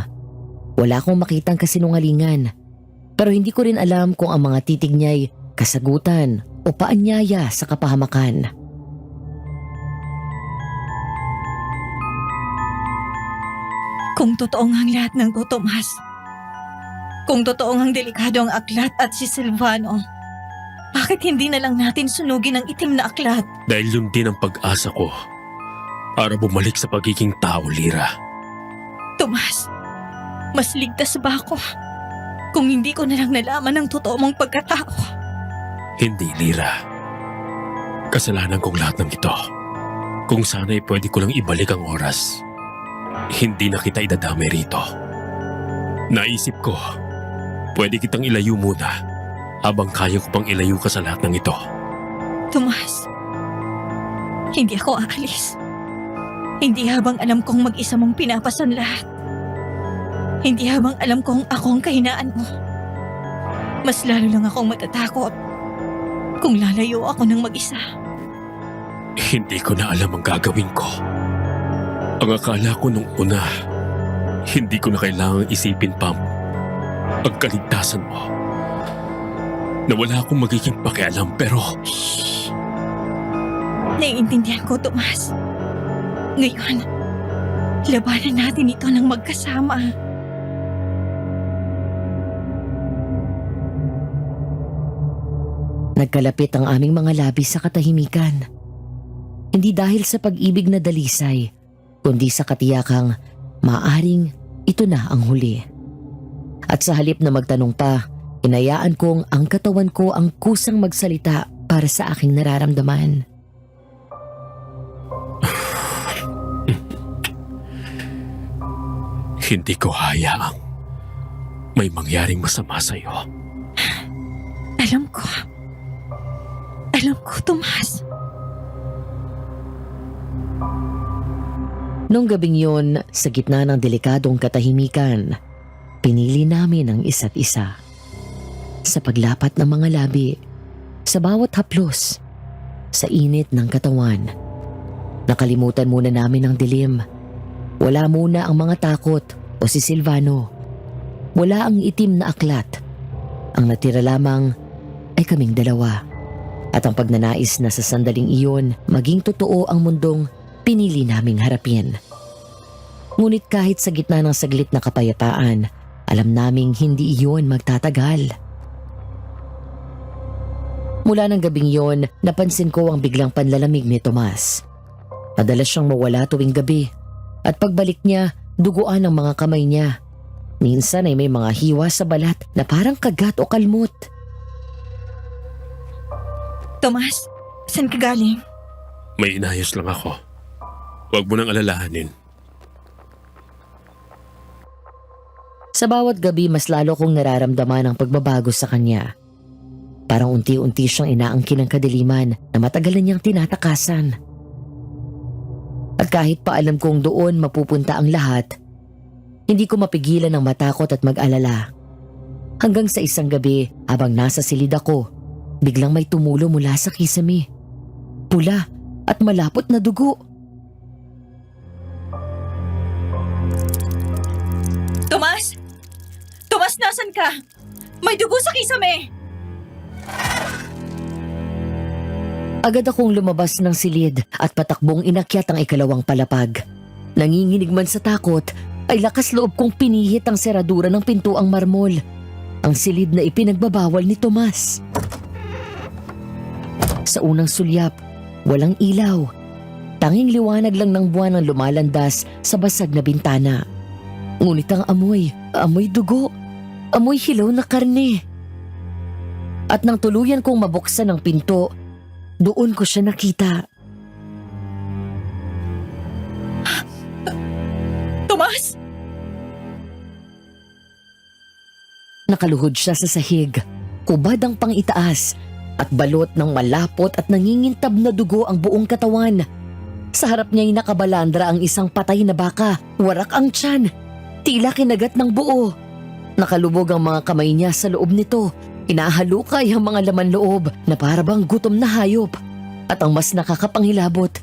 Wala akong makitang kasinungalingan. Pero hindi ko rin alam kung ang mga titig niya'y kasagutan o paanyaya sa kapahamakan. Kung totoo nga ang lahat ng to, Tomas. Kung totoo nga ang delikado ang aklat at si Silvano, bakit hindi na lang natin sunugin ang itim na aklat? Dahil yun din ang pag-asa ko para bumalik sa pagiging tao, Lira. Tomas, mas ligtas ba ako kung hindi ko na lang nalaman ang totoo mong pagkatao? Hindi, Lira. Kasalanan kong lahat ng ito. Kung sana'y pwede ko lang ibalik ang oras, hindi na kita idadamay rito. Naisip ko, pwede kitang ilayo muna habang kaya ko pang ilayo ka sa lahat ng ito. Tomas, hindi ako aalis. Hindi habang alam kong mag-isa mong pinapasan lahat. Hindi habang alam kong ako ang kahinaan mo. Mas lalo lang akong matatakot kung lalayo ako ng mag-isa. Hindi ko na alam ang gagawin ko. Ang akala ko nung una, hindi ko na kailangang isipin pa ang kaligtasan mo. Na wala akong magiging pakialam pero Shh! Naiintindihan ko, Tomas. Ngayon, labanan natin ito ng magkasama. Nagkalapit ang aming mga labi sa katahimikan. Hindi dahil sa pag-ibig na dalisay, kundi sa katiyakang maaring ito na ang huli. At sa halip na magtanong pa, inayaan kong ang katawan ko ang kusang magsalita para sa aking nararamdaman. hindi ko hayaang may mangyaring masama sa iyo. Alam ko. Alam ko, Tomas. Nung gabing yun, sa gitna ng delikadong katahimikan, pinili namin ang isa't isa. Sa paglapat ng mga labi, sa bawat haplos, sa init ng katawan. Nakalimutan muna namin ang dilim. Wala muna ang mga takot o si Silvano. Wala ang itim na aklat. Ang natira lamang ay kaming dalawa. At ang pagnanais na sa sandaling iyon, maging totoo ang mundong pinili naming harapin. Ngunit kahit sa gitna ng saglit na kapayapaan, alam naming hindi iyon magtatagal. Mula ng gabing yon, napansin ko ang biglang panlalamig ni Tomas. Madalas siyang mawala tuwing gabi at pagbalik niya, duguan ang mga kamay niya. Minsan ay may mga hiwa sa balat na parang kagat o kalmot. Tomas, saan ka galing? May inayos lang ako. Huwag mo nang alalahanin. Sa bawat gabi, mas lalo kong nararamdaman ang pagbabago sa kanya. Parang unti-unti siyang inaangkin ng kadiliman na matagal na niyang tinatakasan. At kahit pa alam kong doon mapupunta ang lahat, hindi ko mapigilan ng matakot at mag-alala. Hanggang sa isang gabi, habang nasa silid ako, biglang may tumulo mula sa kisame. Pula at malapot na dugo. Tomas! Tomas, nasan ka? May dugo sa kisame! Agad akong lumabas ng silid at patakbong inakyat ang ikalawang palapag. Nanginginig man sa takot, ay lakas loob kong pinihit ang seradura ng pintuang marmol. Ang silid na ipinagbabawal ni Tomas. Sa unang sulyap, walang ilaw. Tanging liwanag lang ng buwan ang lumalandas sa basag na bintana. Ngunit ang amoy dugo, amoy hilaw na karne. At nang tuluyan kong mabuksan ang pinto, doon ko siya nakita. Tomas! Nakaluhod siya sa sahig, kubad ang pangitaas, at balot ng malapot at nangingintab na dugo ang buong katawan. Sa harap niya'y nakabalandra ang isang patay na baka, warak ang tiyan, tila kinagat ng buo. Nakalubog ang mga kamay niya sa loob nito, inahalukay ang mga laman loob na parabang gutom na hayop. At ang mas nakakapanghilabot,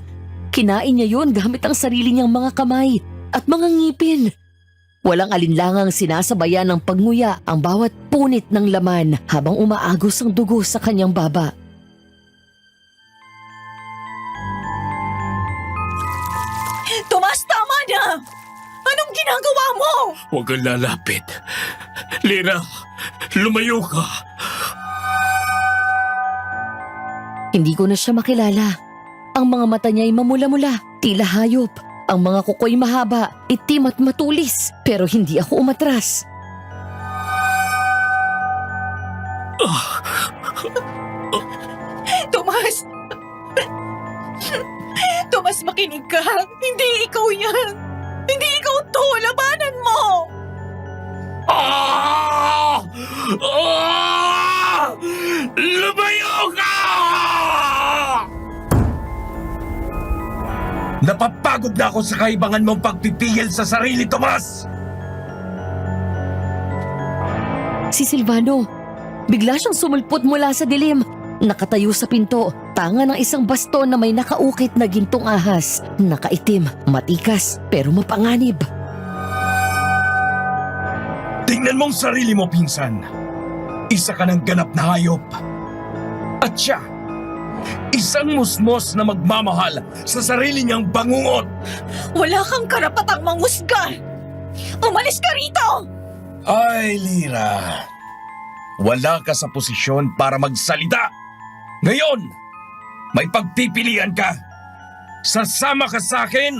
kinain niya yun gamit ang sarili niyang mga kamay at mga ngipin. Walang alinlangang sinasabayan ng pagnguya ang bawat punit ng laman habang umaagos ang dugo sa kanyang baba. Tomas, tama na! Anong ginagawa mo? Huwag kang lalapit. Lira, lumayo ka. Hindi ko na siya makilala. Ang mga mata niya'y mamula-mula, tila hayop. Ang mga kuko'y mahaba, itim at matulis, pero hindi ako umatras. Tomas! Tomas, makinig ka! Hindi ikaw yan! Hindi ikaw to! Labanan mo! Lumayo ka! Napapagod na ako sa kaibangan mong pagpipigil sa sarili, Tomas! Si Silvano, bigla siyang sumulpot mula sa dilim. Nakatayo sa pinto, tanga ng isang baston na may nakaukit na gintong ahas. Nakaitim, matikas, pero mapanganib. Tingnan mong sarili mo, pinsan. Isa ka ng ganap na hayop. At siya, isang musmos na magmamahal sa sarili niyang bangungot. Wala kang karapatang mangusga! Umalis ka rito! Ay, Lira. Wala ka sa posisyon para magsalita. Ngayon, may pagpipilian ka. Sasama ka sa akin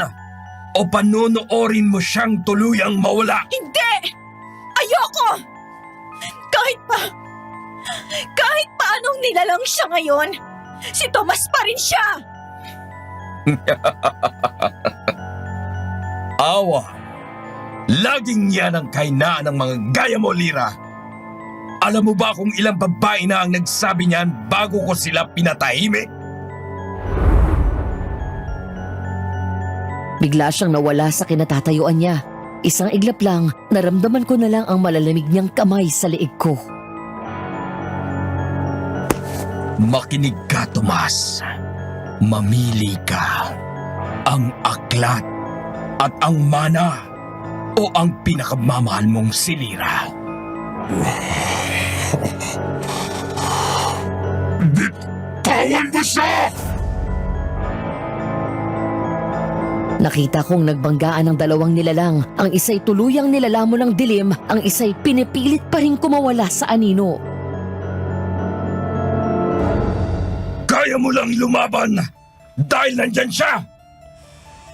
o panonoorin mo siyang tuluyang mawala. Hindi! Ayoko! Kahit pa anong nilalang siya ngayon, si Tomas pa rin siya! Awa, laging yan ang kahinaan ng mga gaya mo, Lira. Alam mo ba kung ilang babae na ang nagsabi niyan bago ko sila pinatahimik? Bigla siyang nawala sa kinatatayuan niya. Isang iglap lang, naramdaman ko na lang ang malalamig niyang kamay sa leeg ko. Makinig ka, Tomas. Mamili ka. Ang aklat at ang mana o ang pinakamamahal mong si Lira. Bitawan mo siya! Nakita kong nagbanggaan ang dalawang nilalang. Ang isa'y tuluyang nilalamo ng dilim, ang isa'y pinipilit pa rin kumawala sa anino. Kaya mo lang lumaban dahil nandyan siya.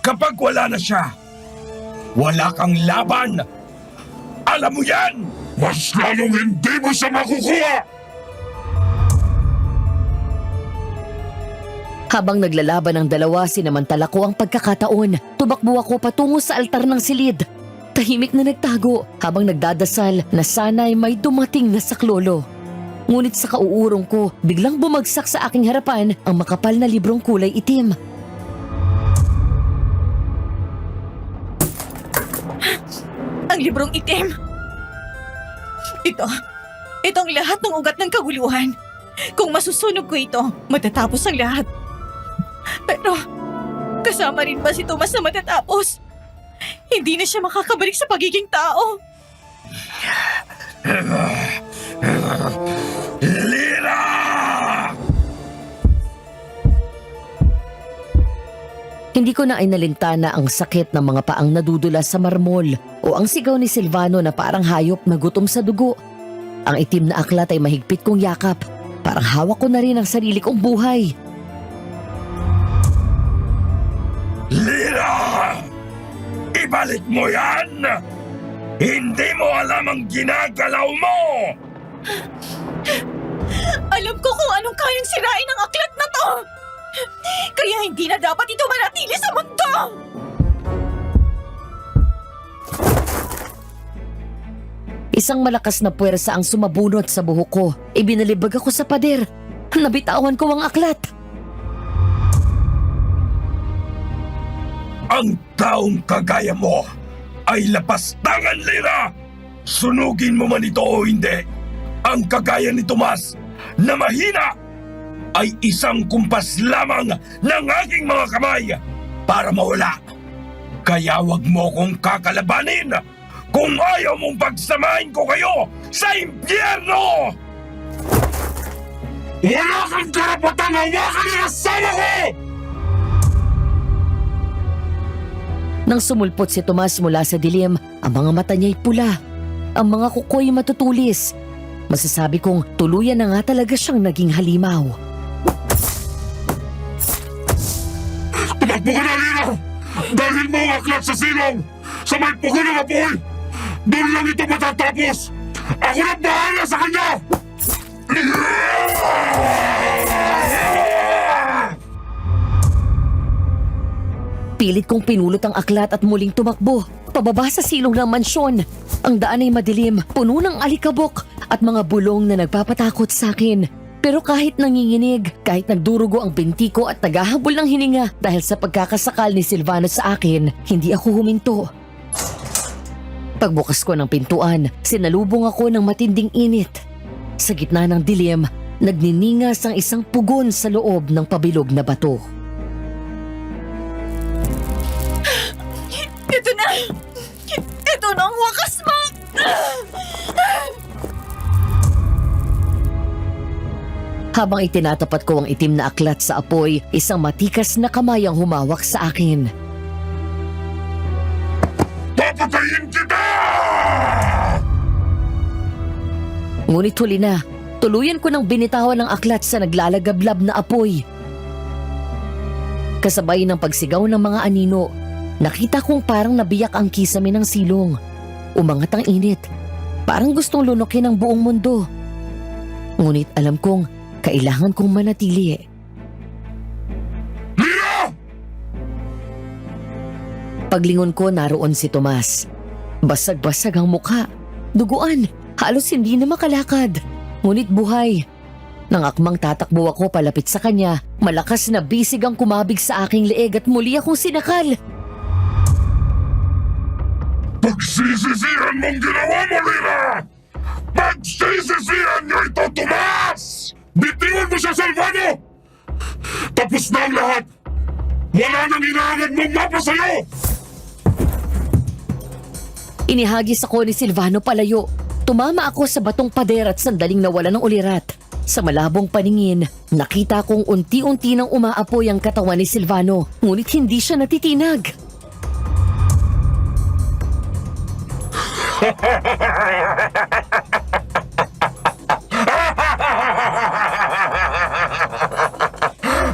Kapag wala na siya, wala kang laban. Alam mo yan! Mas lalong hindi mo siya makukuha! Habang naglalaban ang dalawa, sinamantala ko ang pagkakataon. Tumakbo ako patungo sa altar ng silid. Tahimik na nagtago habang nagdadasal na sana'y may dumating na saklolo. Ngunit sa kauurong ko, biglang bumagsak sa aking harapan ang makapal na librong kulay itim. Ang librong itim! Itong lahat ng ugat ng kaguluhan. Kung masusunog ko ito, matatapos ang lahat. Pero, kasama rin ba si Tomas na matatapos? Hindi na siya makakabalik sa pagiging tao. Lira! Hindi ko na inalintana ang sakit ng mga paang nadudulas sa marmol o ang sigaw ni Silvano na parang hayop na gutom sa dugo. Ang itim na aklat ay mahigpit kong yakap. Parang hawak ko na rin ang sarili kong buhay. Lira! Ibalik mo yan! Hindi mo alam ang ginagalaw mo! Alam ko kung anong kayang sirain ng aklat na to! Kaya hindi na dapat ito manatili sa mundo! Isang malakas na puwersa ang sumabunot sa buhok ko. Ibinalibag ako sa pader. Nabitawan ko ang aklat. Ang taong kagaya mo ay lapastangan, Lira! Sunugin mo man ito o hindi, ang kagaya ni Tomas na mahina ay isang kumpas lamang ng aking mga kamay para mawala. Kaya wag mo kong kakalabanin kung ayaw mong pagsamahin ko kayo sa impyerno! Wala kang karapatang hawakan ang asawa ko! Nang sumulpot si Tomas mula sa dilim, ang mga mata niya'y pula. Ang mga kuko'y matutulis. Masasabi kong tuluyan na nga talaga siyang naging halimaw. Tumakbo ka na, Lira! Dalhin mo ang aklat sa silong! Sa may puko ng apoy! Doon lang ito matatapos! Ako na bahala sa kanya! Pilit kong pinulot ang aklat at muling tumakbo. Pababa sa silong ng mansyon. Ang daan ay madilim, puno ng alikabok at mga bulong na nagpapatakot sa akin. Pero kahit nanginginig, kahit nagdurugo ang binti ko at naghahabol ng hininga dahil sa pagkakasakal ni Silvano sa akin, hindi ako huminto. Pagbukas ko ng pintuan, sinalubong ako ng matinding init. Sa gitna ng dilim, nagniningas ang isang pugon sa loob ng pabilog na bato. Ito na! Ito na ang wakas mo! Habang itinatapat ko ang itim na aklat sa apoy, isang matikas na kamay ang humawak sa akin. Papatayin kita! Ngunit huli na, tuluyan ko ng binitawan ng aklat sa naglalagablab na apoy. Kasabay ng pagsigaw ng mga anino, nakita kong parang nabiyak ang kisame ng silong. Umangat ang init, parang gustong lunukin ang buong mundo. Ngunit alam kong kailangan kong manatili. Lira! Paglingon ko, naroon si Tomas. Basag-basag ang mukha, duguan, halos hindi na makalakad. Ngunit buhay. Nang akmang tatakbo ako palapit sa kanya, malakas na bisig ang kumabig sa aking leeg at muli akong sinakal. Pagsisisihan mong ginawa mo, Lira! Pagsisisihan niyo ito, Tomas! Bitiwan mo siya, Silvano! Tapos na ang lahat! Wala nang inaangad mong mapa sa'yo! Inihagis ako ni Silvano palayo. Tumama ako sa batong pader at sandaling nawala ng ulirat. Sa malabong paningin, nakita kong unti-unti nang umaapoy ang katawan ni Silvano, ngunit hindi siya natitinag.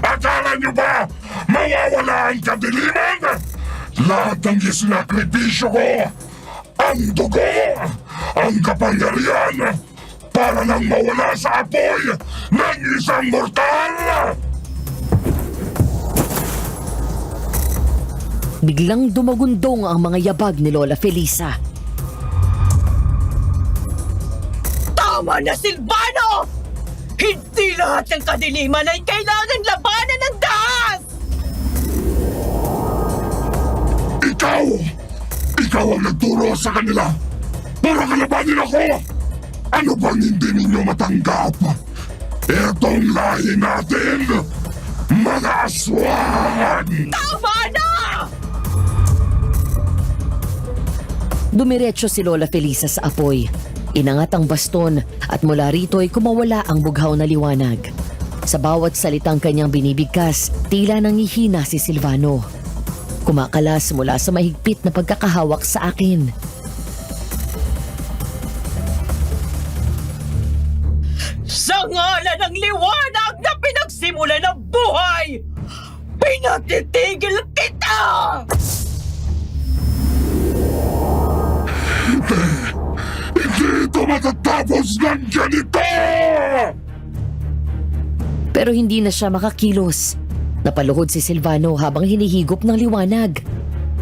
Akala niyo ba mawawala ang kadiliman? Lahat ng isinakripisyo ko, ang dugo, ang kapangyarihan, para nang mawala sa apoy ng isang mortal! Biglang dumagundong ang mga yabag ni Lola Felisa. Tama na, Silvano! Hindi lahat ng kadiliman ay kailangan labanan ng dahas! Ikaw ang nagturo sa kanila para kalabanin ako! Ano bang hindi ninyo matanggap? Etong lahi natin, mga aswang! Tama na! Dumiretso si Lola Felisa sa apoy. Inangat ang baston at mula rito ay kumawala ang bughaw na liwanag. Sa bawat salitang kanyang binibigkas, tila nangihina si Silvano. Kumakalas mula sa mahigpit na pagkakahawak sa akin. Sa ngalan ng liwanag na pinagsimulan ng buhay, pinatitigil kita! Ito matatapos ng ganito! Pero hindi na siya makakilos. Napaluhod si Silvano habang hinihigop ng liwanag.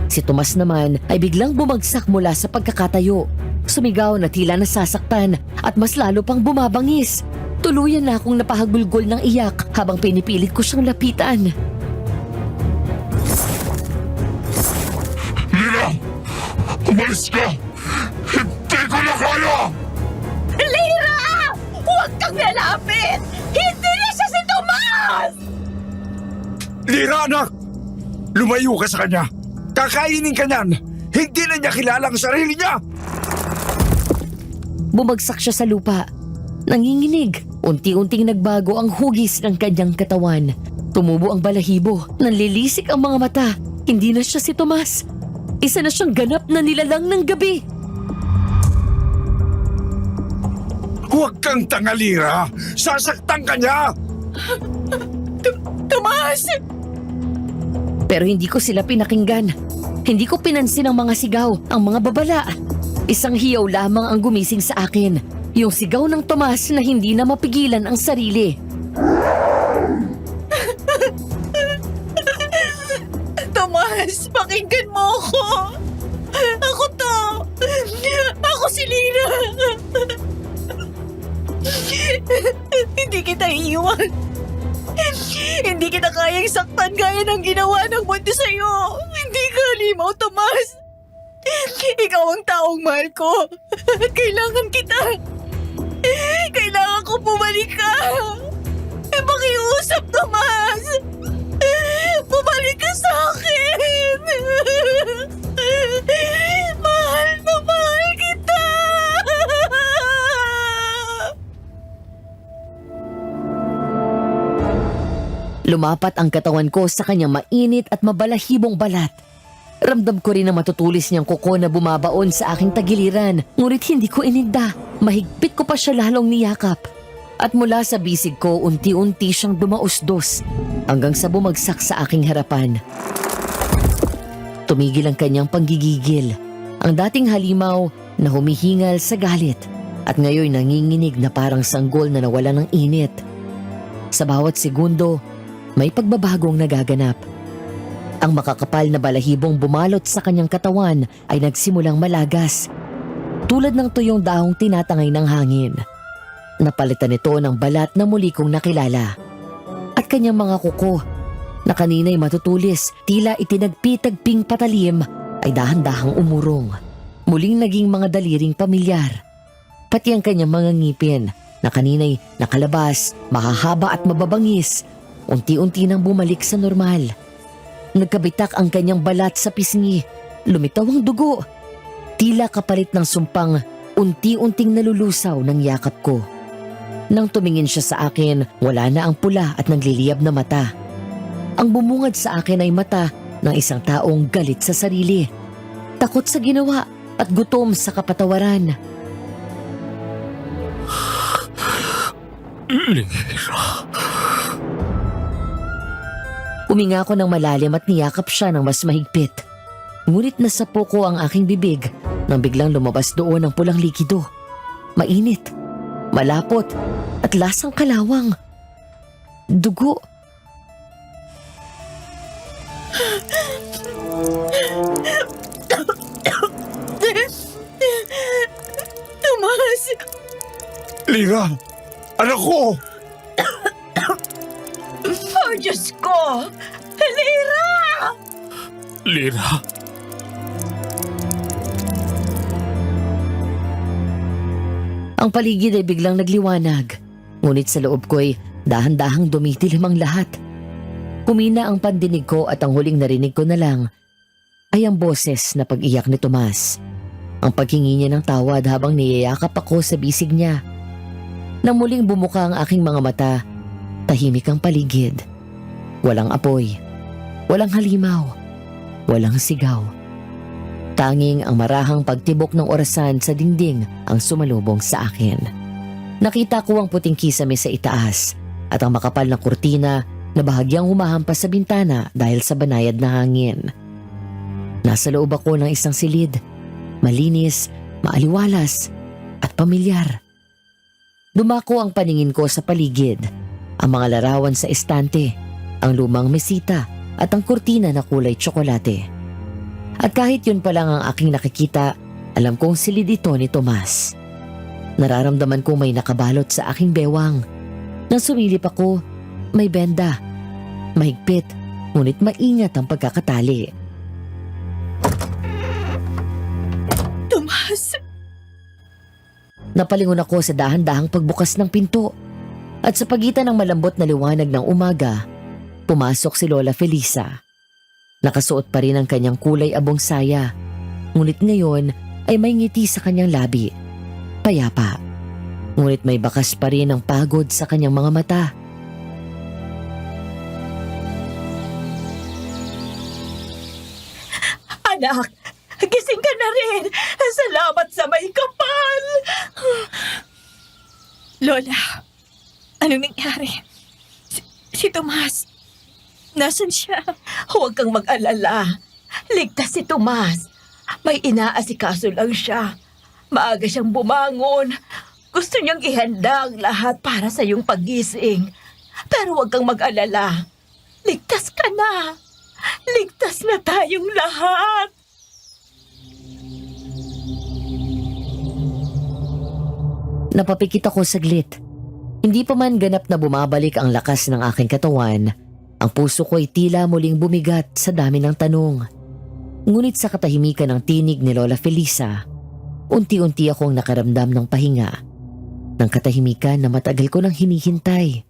Si Tomas naman ay biglang bumagsak mula sa pagkakatayo. Sumigaw na tila nasasaktan at mas lalo pang bumabangis. Tuluyan na akong napahagbulgol ng iyak habang pinipilit ko siyang lapitan. Lina! Umalis ka! Hindi ko na kaya! Lira! Huwag kang lalapit! Hindi na siya si Tomas! Lira, anak! Lumayo ka sa kanya! Kakainin ka niyan! Hindi na niya kilala ang sarili niya! Bumagsak siya sa lupa. Nanginginig. Unti-unting nagbago ang hugis ng kanyang katawan. Tumubo ang balahibo. Nanlilisik ang mga mata. Hindi na siya si Tomas. Isa na siyang ganap na nilalang ng gabi. Huwag kang tangalira! Sasaktan ka niya! Tomas! Pero hindi ko sila pinakinggan. Hindi ko pinansin ang mga sigaw, ang mga babala. Isang hiyaw lamang ang gumising sa akin. Yung sigaw ng Tomas na hindi na mapigilan ang sarili. Tomas, pakinggan mo ako! Ako to! Ako si Lina! Hindi kita iiwan! Hindi kita kayang saktan gaya ng ginawa ng mundo sa'yo! Hindi ka halimaw, Tomas! Ikaw ang taong mahal ko! Kailangan kita! Kailangan ko bumalik ka! Pakiusap, Tomas! Bumalik ka sa akin! Mahal na mahal kita! Lumapat ang katawan ko sa kanyang mainit at mabalahibong balat. Ramdam ko rin ang matutulis niyang kuko na bumabaon sa aking tagiliran, ngunit hindi ko ininda. Mahigpit ko pa siya lalong niyakap. At mula sa bisig ko, unti-unti siyang dumausdos hanggang sa bumagsak sa aking harapan. Tumigil ang kanyang panggigigil. Ang dating halimaw na humihingal sa galit at ngayon nanginginig na parang sanggol na nawala ng init. Sa bawat segundo, may pagbabagong nagaganap. Ang makakapal na balahibong bumalot sa kanyang katawan ay nagsimulang malagas. Tulad ng tuyong dahong tinatangay ng hangin. Napalitan ito ng balat na muli kong nakilala. At kanyang mga kuko na kanina'y matutulis, tila itinagpitagping patalim, ay dahan-dahang umurong. Muling naging mga daliring pamilyar. Pati ang kanyang mga ngipin na kanina'y nakalabas, mahahaba at mababangis, unti-unti nang bumalik sa normal. Nagkabitak ang kanyang balat sa pisngi. Lumitaw ang dugo. Tila kapalit ng sumpang, unti-unting nalulusaw ng yakap ko. Nang tumingin siya sa akin, wala na ang pula at nagliliyab na mata. Ang bumungad sa akin ay mata ng isang taong galit sa sarili. Takot sa ginawa at gutom sa kapatawaran. Huminga ako ng malalim at niyakap siya ng mas mahigpit. Ngunit nasapo ko ang aking bibig nang biglang lumabas doon ang pulang likido. Mainit, malapot at lasang kalawang. Dugo. Tomas! Lira! Anak ko! Oh, Diyos ko! Lira! Lira! Ang paligid ay biglang nagliwanag. Ngunit sa loob ko'y dahan-dahang dumidilim ang lahat. Humina ang pandinig ko at ang huling narinig ko na lang ay ang boses na pag-iyak ni Tomas. Ang paghingi niya ng tawad habang niyayakap ako sa bisig niya. Nang muling bumuka ang aking mga mata, tahimik ang paligid. Walang apoy, walang halimaw, walang sigaw. Tanging ang marahang pagtibok ng orasan sa dingding ang sumalubong sa akin. Nakita ko ang puting kisame sa itaas at ang makapal na kurtina na bahagyang humahampas sa bintana dahil sa banayad na hangin. Nasa loob ako ng isang silid, malinis, maaliwalas at pamilyar. Dumako ang paningin ko sa paligid, ang mga larawan sa estante, ang lumang mesita at ang kurtina na kulay tsokolate. At kahit yun pa lang ang aking nakikita, alam kong silid ito ni Tomas. Nararamdaman kong may nakabalot sa aking bewang. Nang sumilip ako, may benda. Mahigpit, ngunit maingat ang pagkakatali. Tomas! Napalingon ako sa dahan-dahang pagbukas ng pinto. At sa pagitan ng malambot na liwanag ng umaga, pumasok si Lola Felisa. Nakasuot pa rin ang kanyang kulay abong saya, ngunit ngayon ay may ngiti sa kanyang labi. Payapa, ngunit may bakas pa rin ang pagod sa kanyang mga mata. Anak, gising ka na rin. Salamat sa may kapal. Lola, anong nangyari? Si Tomas, nasan siya? Huwag kang mag-alala. Ligtas si Tomas. May inaasikaso lang siya. Maaga siyang bumangon. Gusto niyang ihanda ang lahat para sa iyong paggising. Pero huwag kang mag-alala. Ligtas ka na. Ligtas na tayong lahat. Napapikit ako saglit. Hindi pa man ganap na bumabalik ang lakas ng aking katawan, ang puso ko'y tila muling bumigat sa dami ng tanong. Ngunit sa katahimikan ng tinig ni Lola Felisa, unti-unti akong nakaramdam ng pahinga, ng katahimikan na matagal ko nang hinihintay.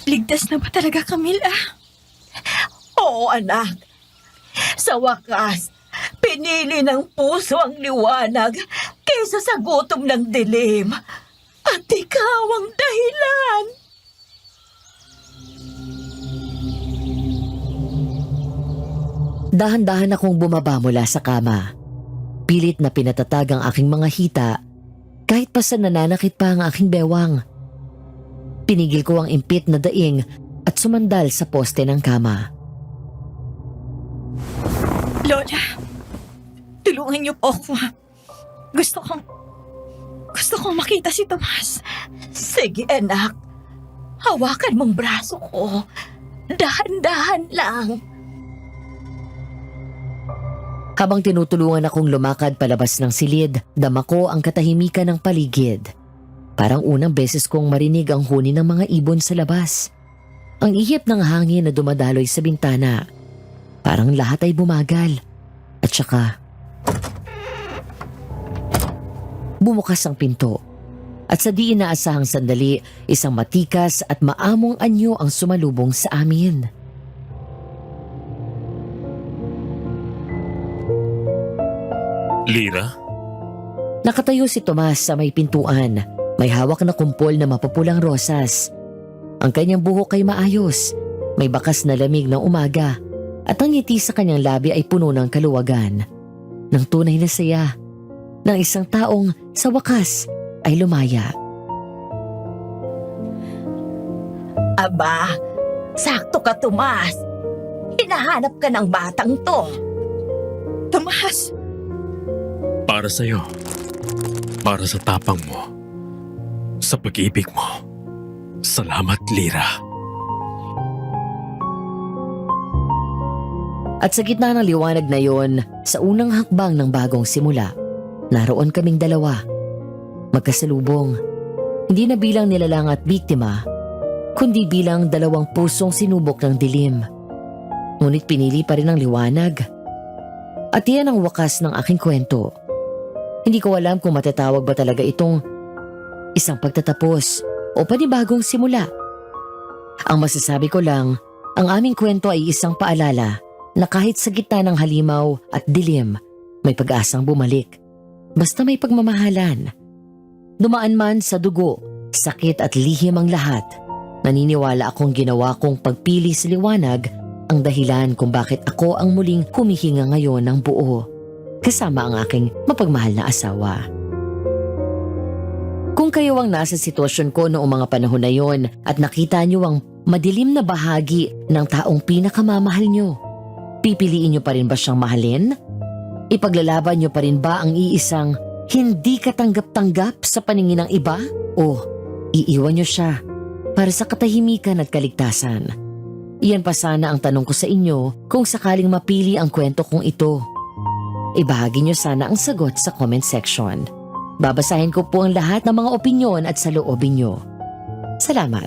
Ligtas na ba talaga, Camila? Oo, anak. Sa wakas, pinili ng puso ang liwanag kaysa sa gutom ng dilim. At ikaw ang dahilan. Dahan-dahan akong bumaba mula sa kama. Pilit na pinatatag ang aking mga hita, kahit pa sa nananakit pa ang aking bewang. Pinigil ko ang impit na daing at sumandal sa poste ng kama. Lola, tulungan niyo po ako. Gusto kong makita si Tomas. Sige, anak. Hawakan mong braso ko. Dahan-dahan lang. Habang tinutulungan akong lumakad palabas ng silid, dama ko ang katahimikan ng paligid. Parang unang beses kong marinig ang huni ng mga ibon sa labas. Ang ihip ng hangin na dumadaloy sa bintana. Parang lahat ay bumagal. At saka, bumukas ang pinto. At sa di inaasahang sandali, isang matikas at maamong anyo ang sumalubong sa amin. Lira? Nakatayo si Tomas sa may pintuan. May hawak na kumpol na mapupulang rosas. Ang kanyang buhok ay maayos. May bakas na lamig ng umaga. At ang ngiti sa kanyang labi ay puno ng kaluwagan. Ng tunay na saya. Ng isang taong sa wakas ay lumaya. Aba, sakto ka, Tomas. Hinahanap ka ng batang to. Tomas! Para sa'yo. Para sa tapang mo. Sa pag-ibig mo. Salamat, Lira. At sa gitna ng liwanag na yon, sa unang hakbang ng bagong simula, naroon kaming dalawa. Magkasalubong. Hindi na bilang nilalang at biktima, kundi bilang dalawang pusong sinubok ng dilim. Ngunit pinili pa rin ang liwanag. At iyan ang wakas ng aking kwento. Hindi ko alam kung matatawag ba talaga itong isang pagtatapos o panibagong simula. Ang masasabi ko lang, Ang aming kwento ay isang paalala na kahit sa gitna ng halimaw at dilim, may pag-asang bumalik. Basta may pagmamahalan. Dumaan man sa dugo, sakit at lihim ang lahat, naniniwala akong ginawa kong pagpili sa liwanag ang dahilan kung bakit ako ang muling humihinga ngayon ng buo, kasama ang aking mapagmahal na asawa. Kung kayo ang nasa sitwasyon ko noong mga panahon na yon at nakita niyo ang madilim na bahagi ng taong pinakamamahal niyo, pipiliin niyo pa rin ba siyang mahalin? Ipaglalaban niyo pa rin ba ang iisang hindi katanggap-tanggap sa paningin ng iba? O iiwan niyo siya para sa katahimikan at kaligtasan? Iyan pa sana ang tanong ko sa inyo kung sakaling mapili ang kwento kong ito. Ibahagi niyo sana ang sagot sa comment section. Babasahin ko po ang lahat ng mga opinyon at saloobin niyo. Salamat.